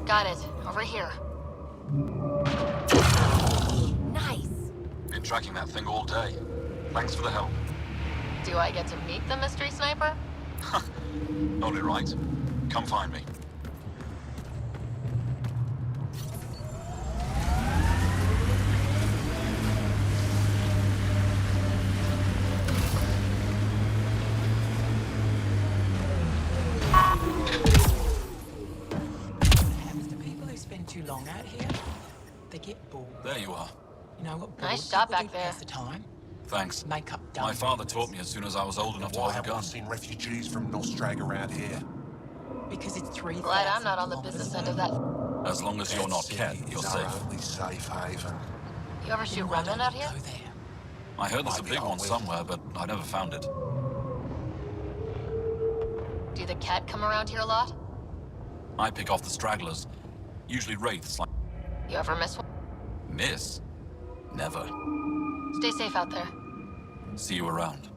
Got it. Over here. Nice. Been tracking that thing all day. Thanks for the help. Do I get to meet the mystery sniper? Only right. Come find me. Too long out here, they get bored. There you are. You know what? Nice shot back there. The time. Thanks. Make up. My father taught me as soon as I was old enough to Why hold a haven't we gun. seen refugees from Nostrag around here? Because it's 3,000. Glad I'm not on the business end of that. As long as you're not Ket, you're It's safe. our only safe haven. You ever shoot Remnant out here? Go there. I heard there's a Maybe big I'll one wait. somewhere, but I never found it. Do the cat come around here a lot? I pick off the stragglers. Usually wraiths like... You ever miss one? Miss? Never. Stay safe out there. See you around.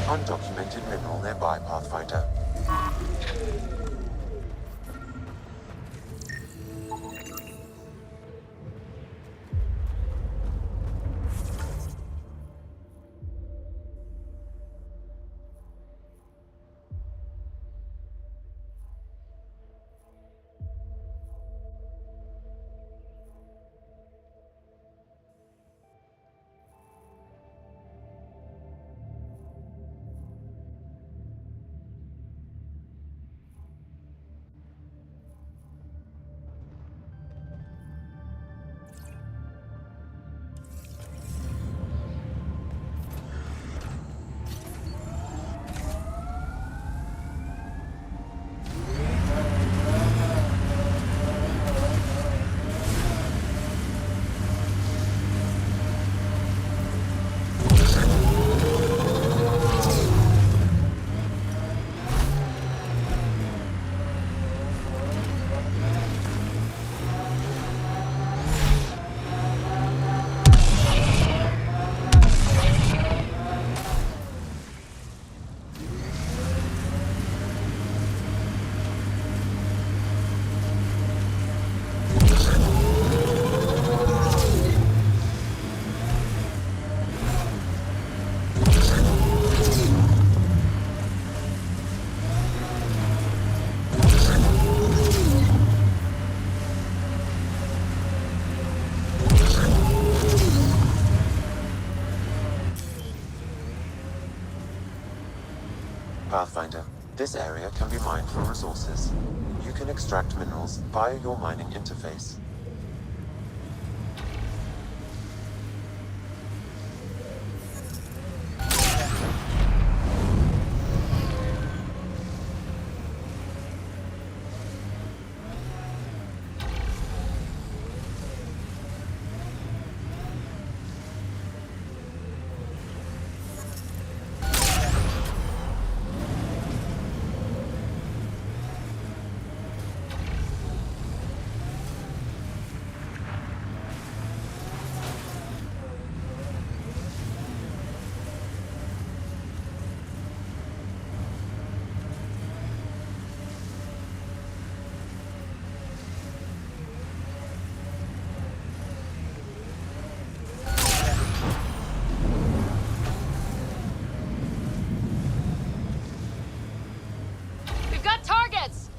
Undocumented mineral nearby, Pathfinder. Pathfinder, this area can be mined for resources. You can extract minerals via your mining interface. We've got targets!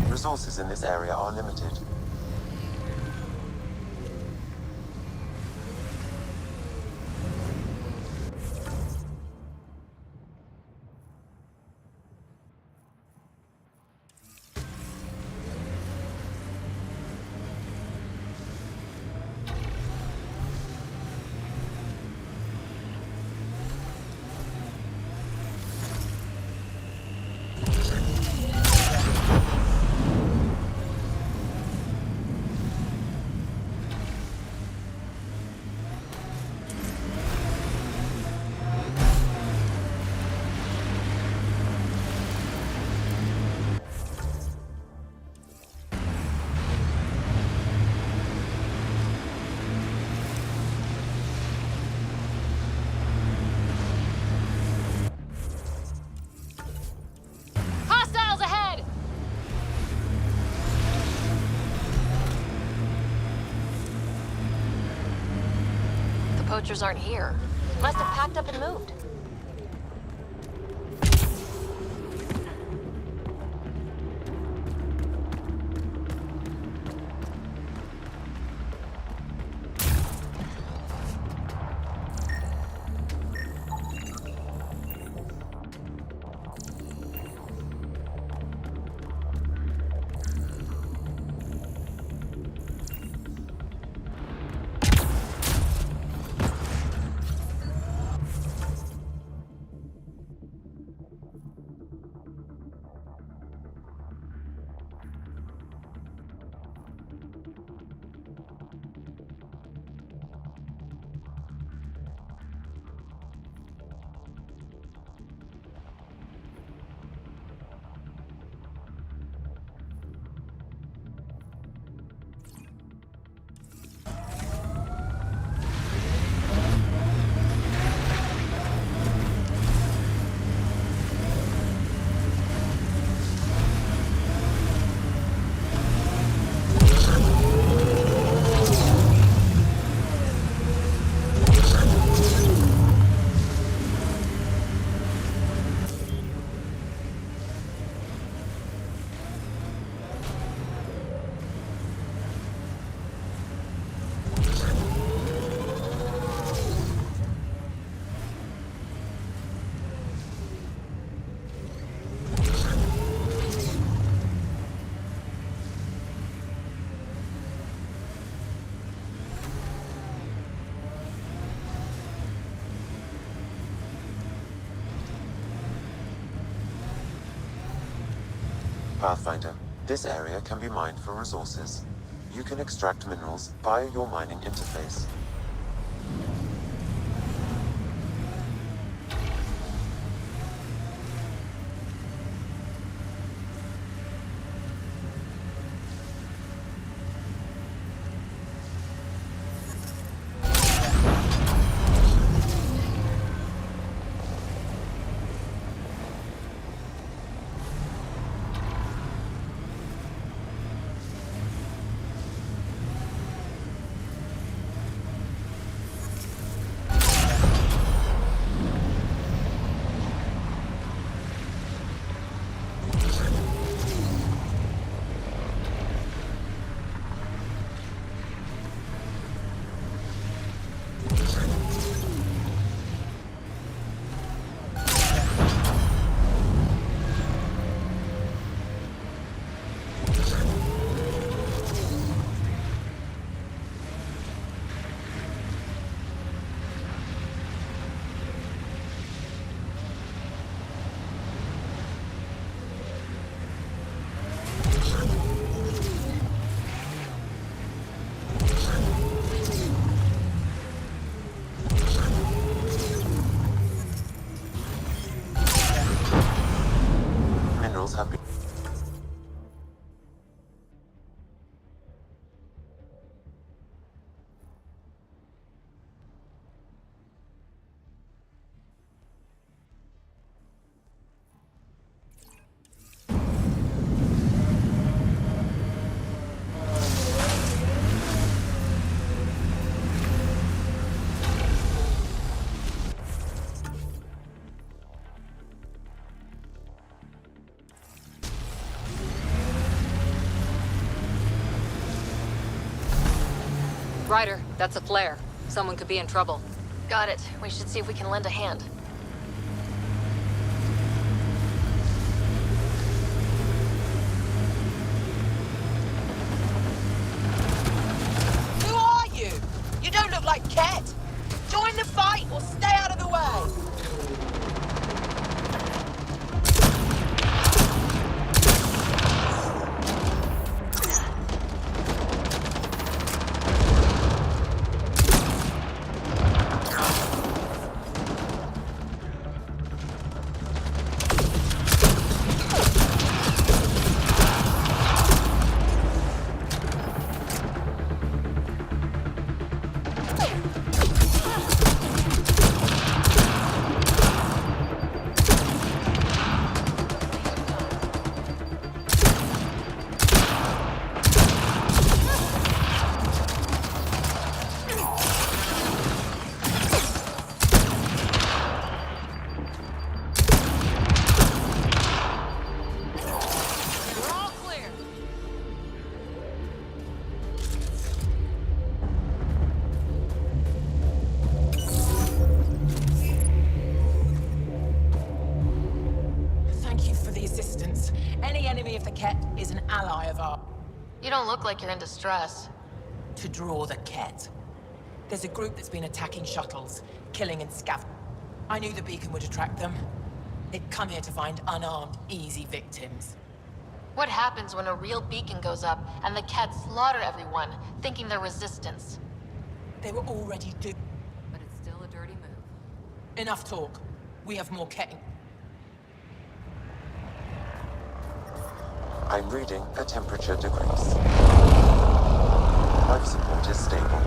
Resources in this area are limited. Hostiles ahead! The poachers aren't here. Must have packed up and moved. Pathfinder, this area can be mined for resources. You can extract minerals via your mining interface. Minerals have been Ryder, that's a flare. Someone could be in trouble. Got it. We should see if we can lend a hand. Who are you? You don't look like Ket. Join the fight or stay out of the way. ally of ours. You don't look like you're in distress. To draw the Ket. There's a group that's been attacking shuttles, killing and scavenging. I knew the beacon would attract them. They'd come here to find unarmed, easy victims. What happens when a real beacon goes up and the Ket slaughter everyone, thinking they're resistance? They were already doomed. But it's still a dirty move. Enough talk. We have more Ket. I'm reading a temperature decrease. Life support is stable.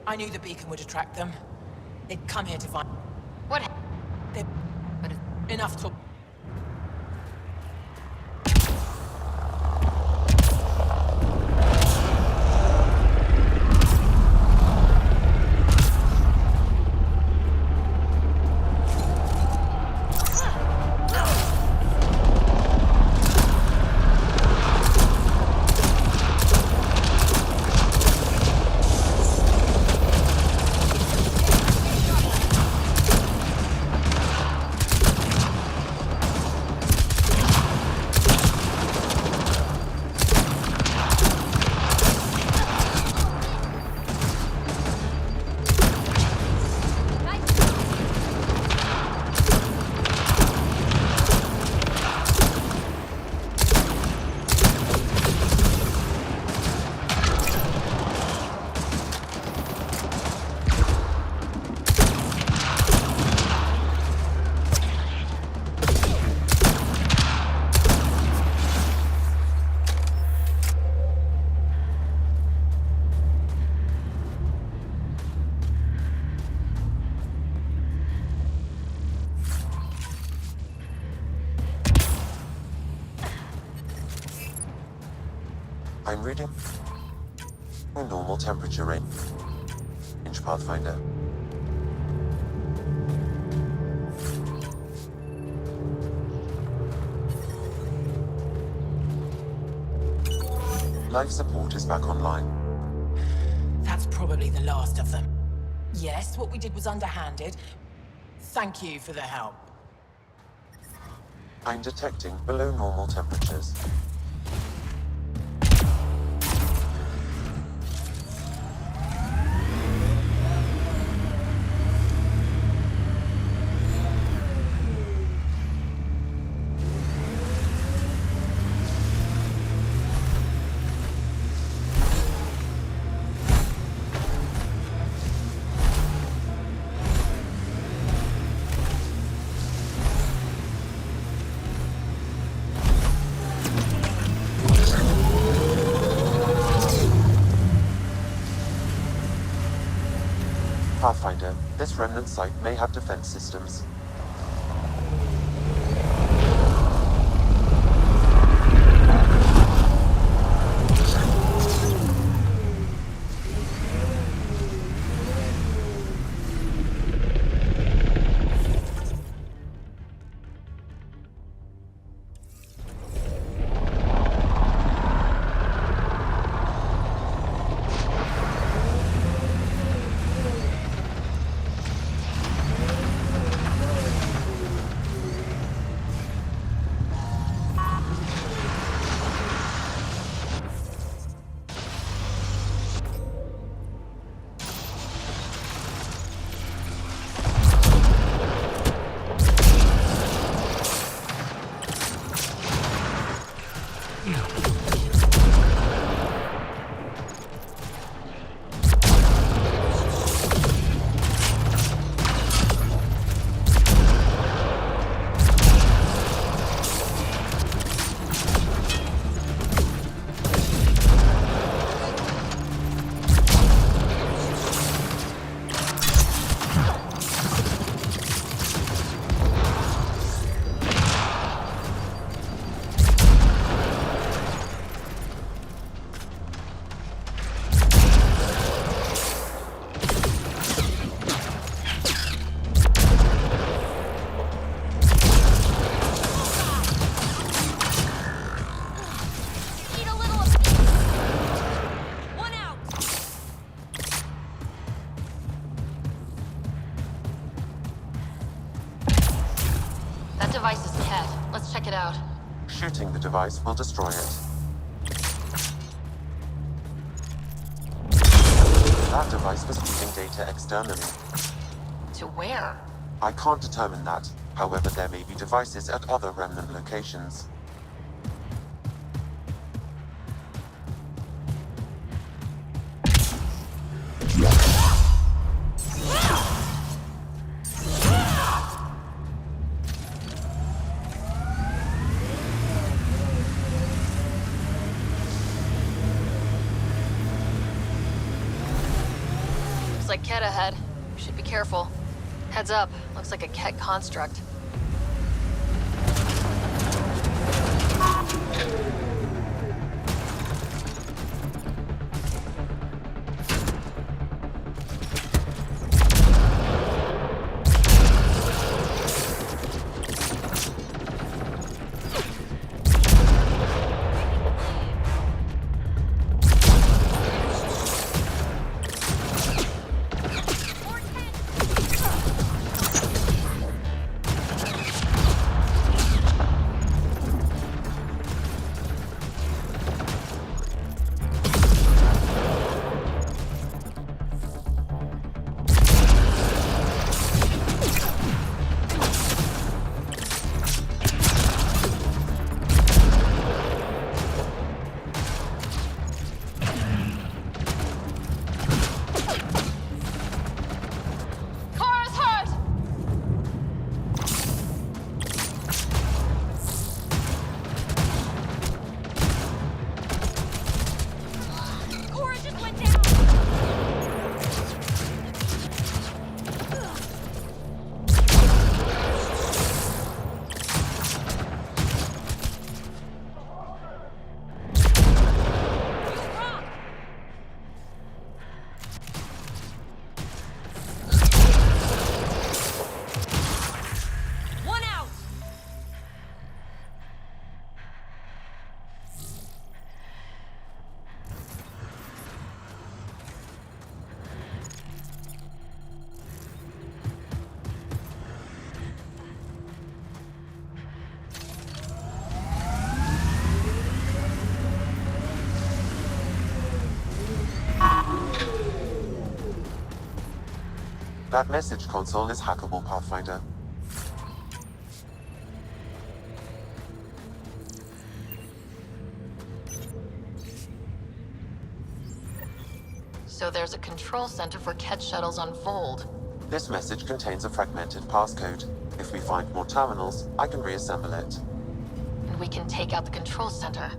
I knew the beacon would attract them. They'd come here to find... What? They... But enough talk. I'm reading a normal temperature range, Pathfinder. Life support is back online. That's probably the last of them. Yes, what we did was underhanded. Thank you for the help. I'm detecting below normal temperatures. Pathfinder, this remnant site may have defense systems. device is Ket. Let's check it out. Shooting the device will destroy it. That device was feeding data externally. To where? I can't determine that. However, there may be devices at other remnant locations. Looks like Ket ahead. We should be careful. Heads up. Looks like a Ket construct. That message console is hackable, Pathfinder. So there's a control center for Ket shuttles on Fold. This message contains a fragmented passcode. If we find more terminals, I can reassemble it. And we can take out the control center.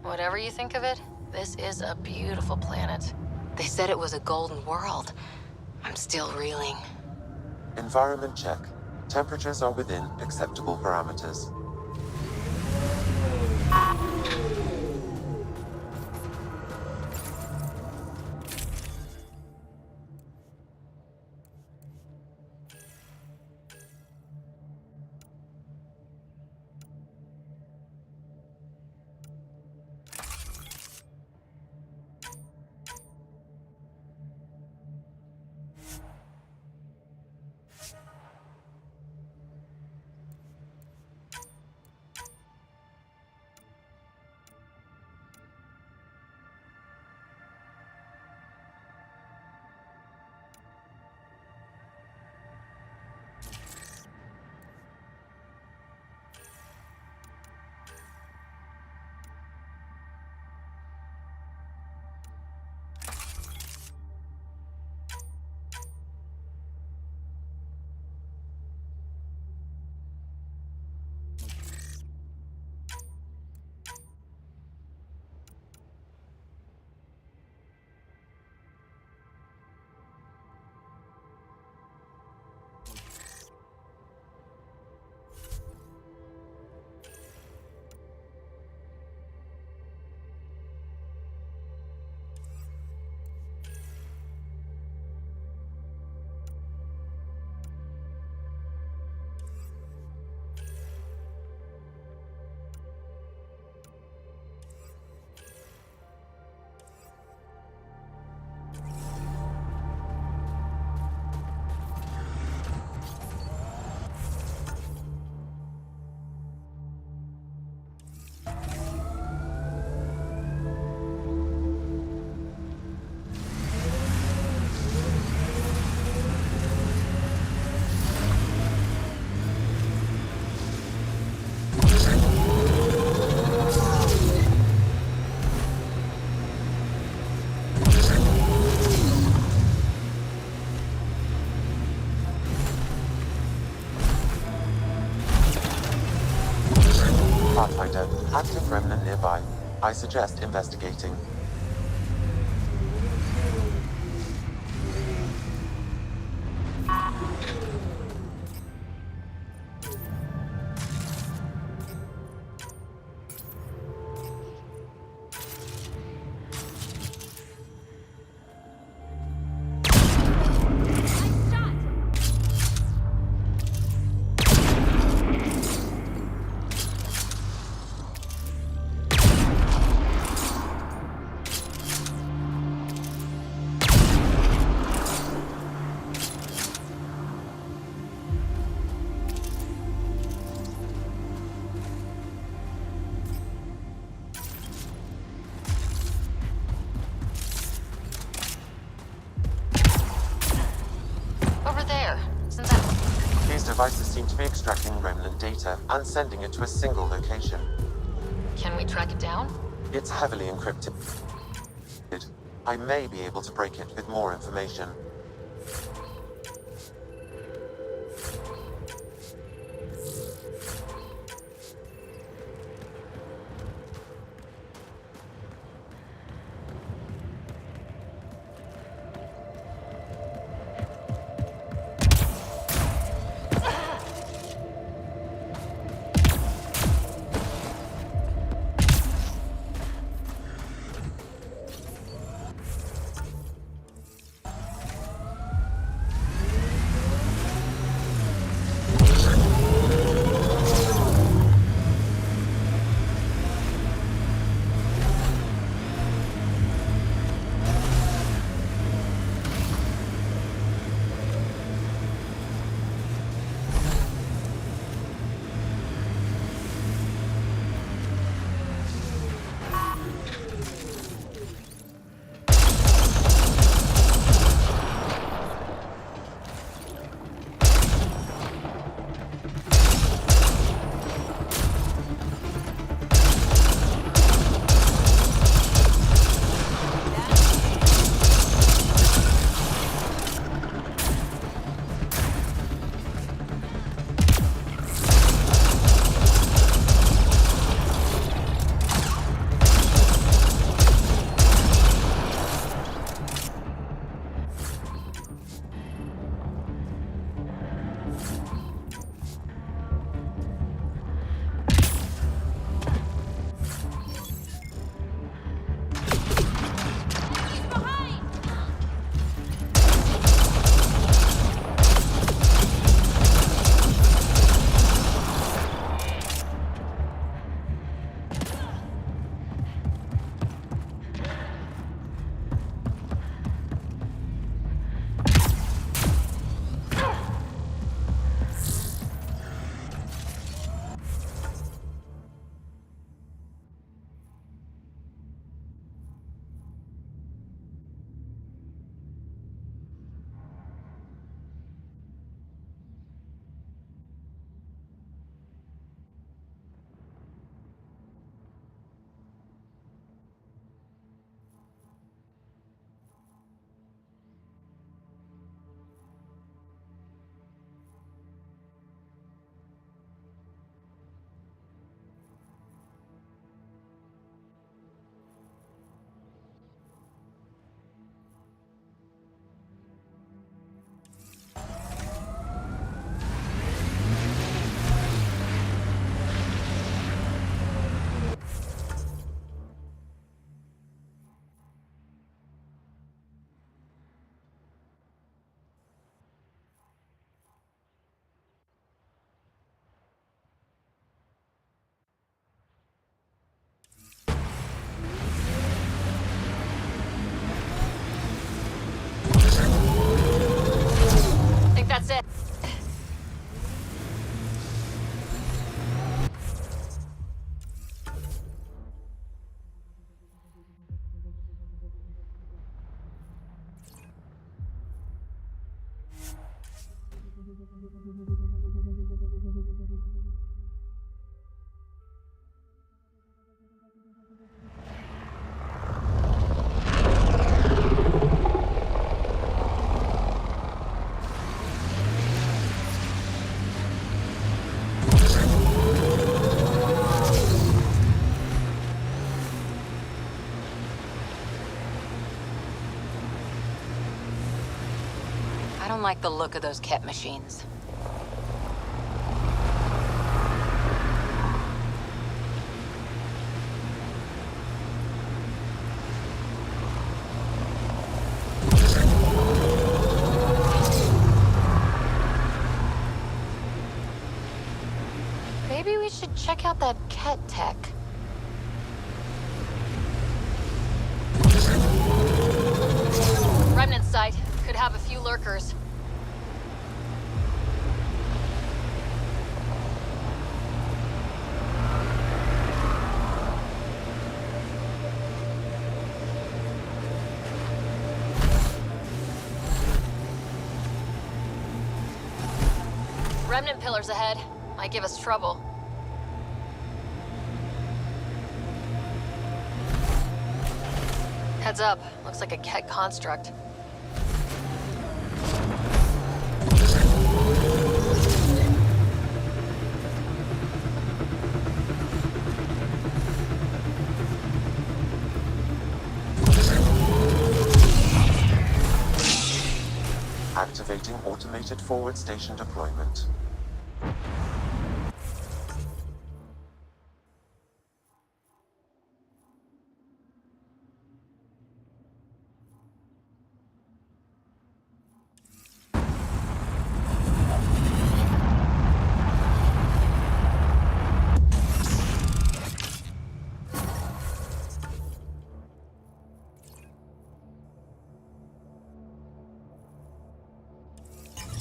Whatever you think of it, this is a beautiful planet. They said it was a golden world. I'm still reeling. Environment check. Temperatures are within acceptable parameters. Pathfinder, active remnant nearby. I suggest investigating. Over there. Isn't that... These devices seem to be extracting remnant data and sending it to a single location. Can we track it down? It's heavily encrypted. I may be able to break it with more information. That's it. like the look of those Ket machines. Maybe we should check out that Ket tech. Remnant site. Could have a few lurkers. Remnant pillars ahead. Might give us trouble. Heads up. Looks like a Ket construct. Activating automated forward station deployment.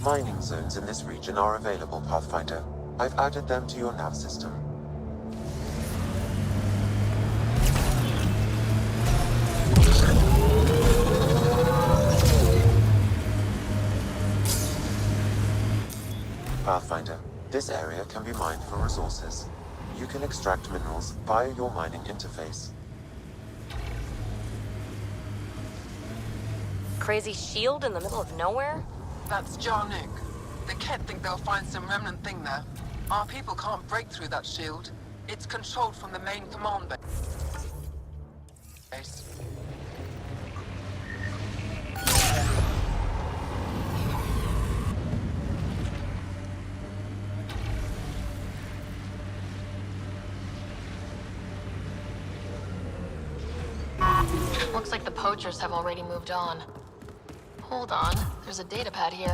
Mining zones in this region are available, Pathfinder. I've added them to your nav system. Pathfinder, this area can be mined for resources. You can extract minerals via your mining interface. Crazy shield in the middle of nowhere? That's Jarnuk. The Ket think they'll find some remnant thing there. Our people can't break through that shield. It's controlled from the main command base. Looks like the poachers have already moved on. Hold on, there's a data pad here.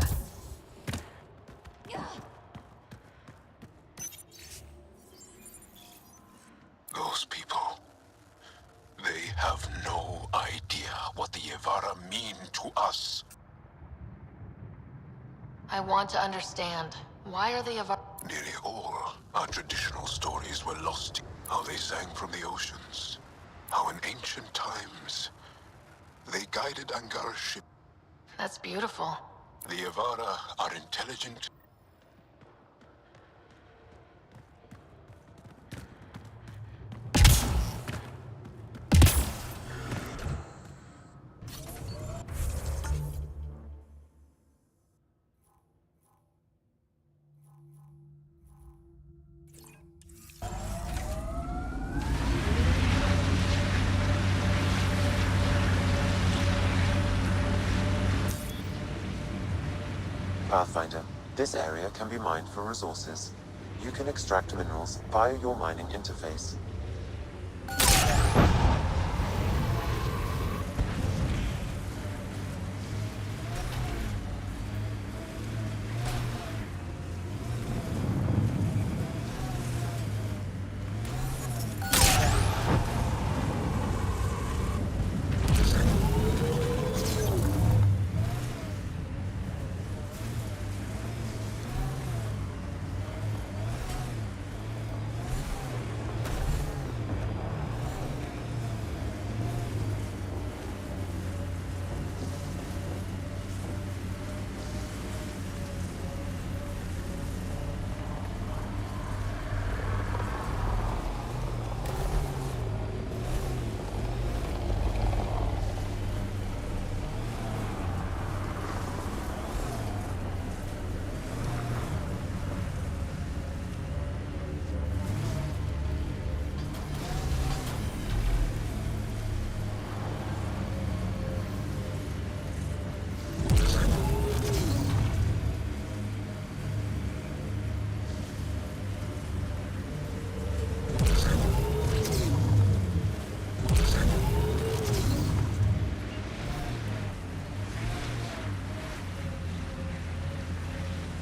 Those people, they have no idea what the Yevara mean to us. I want to understand. Why are they Nearly all our traditional stories were lost. How they sang from the oceans. How in ancient times, they guided Angar's ship. That's beautiful. The Yevara are intelligent. Pathfinder, this area can be mined for resources. You can extract minerals via your mining interface.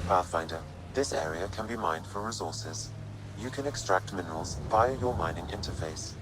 Pathfinder, this area can be mined for resources. You can extract minerals via your mining interface.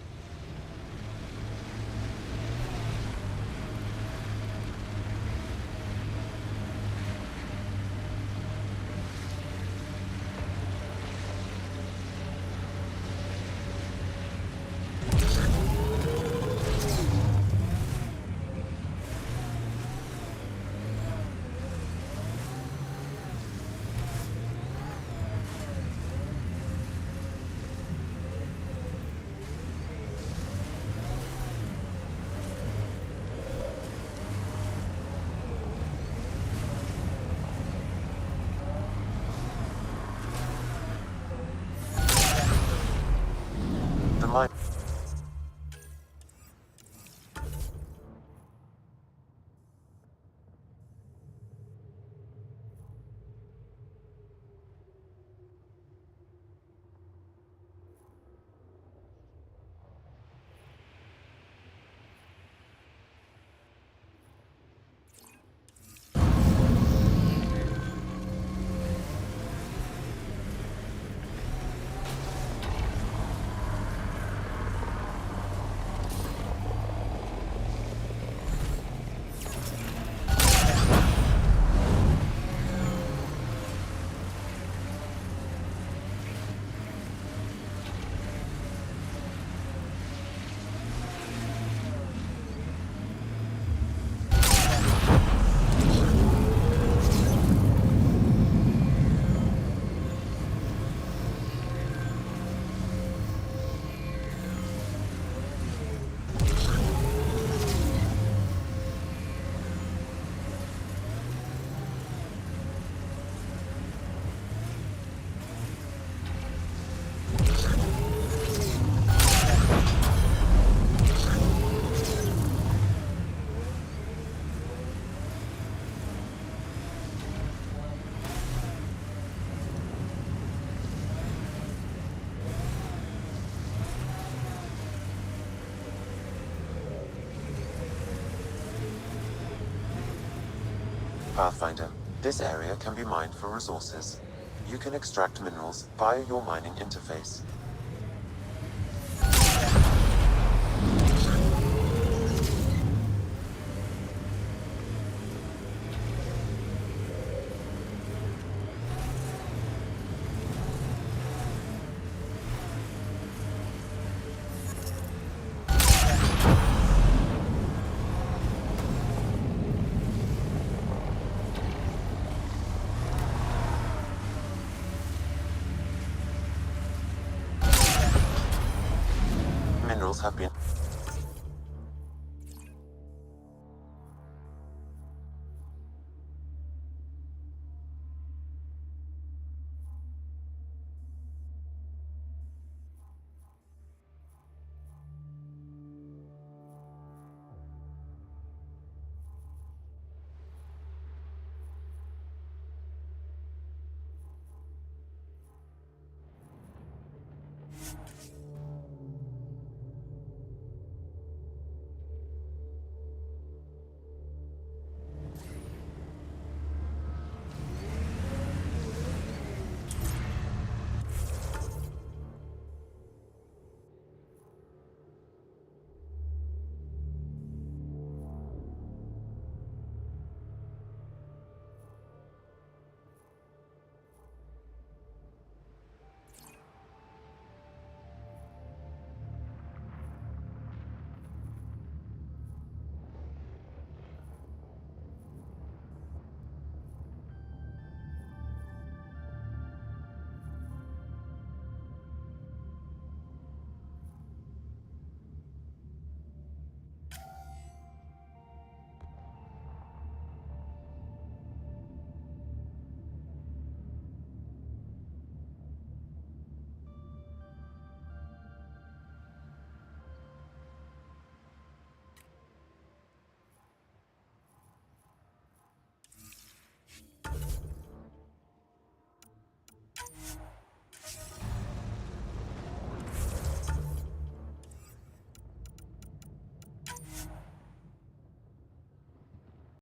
The mine. Pathfinder, this area can be mined for resources. You can extract minerals via your mining interface. Minerals have been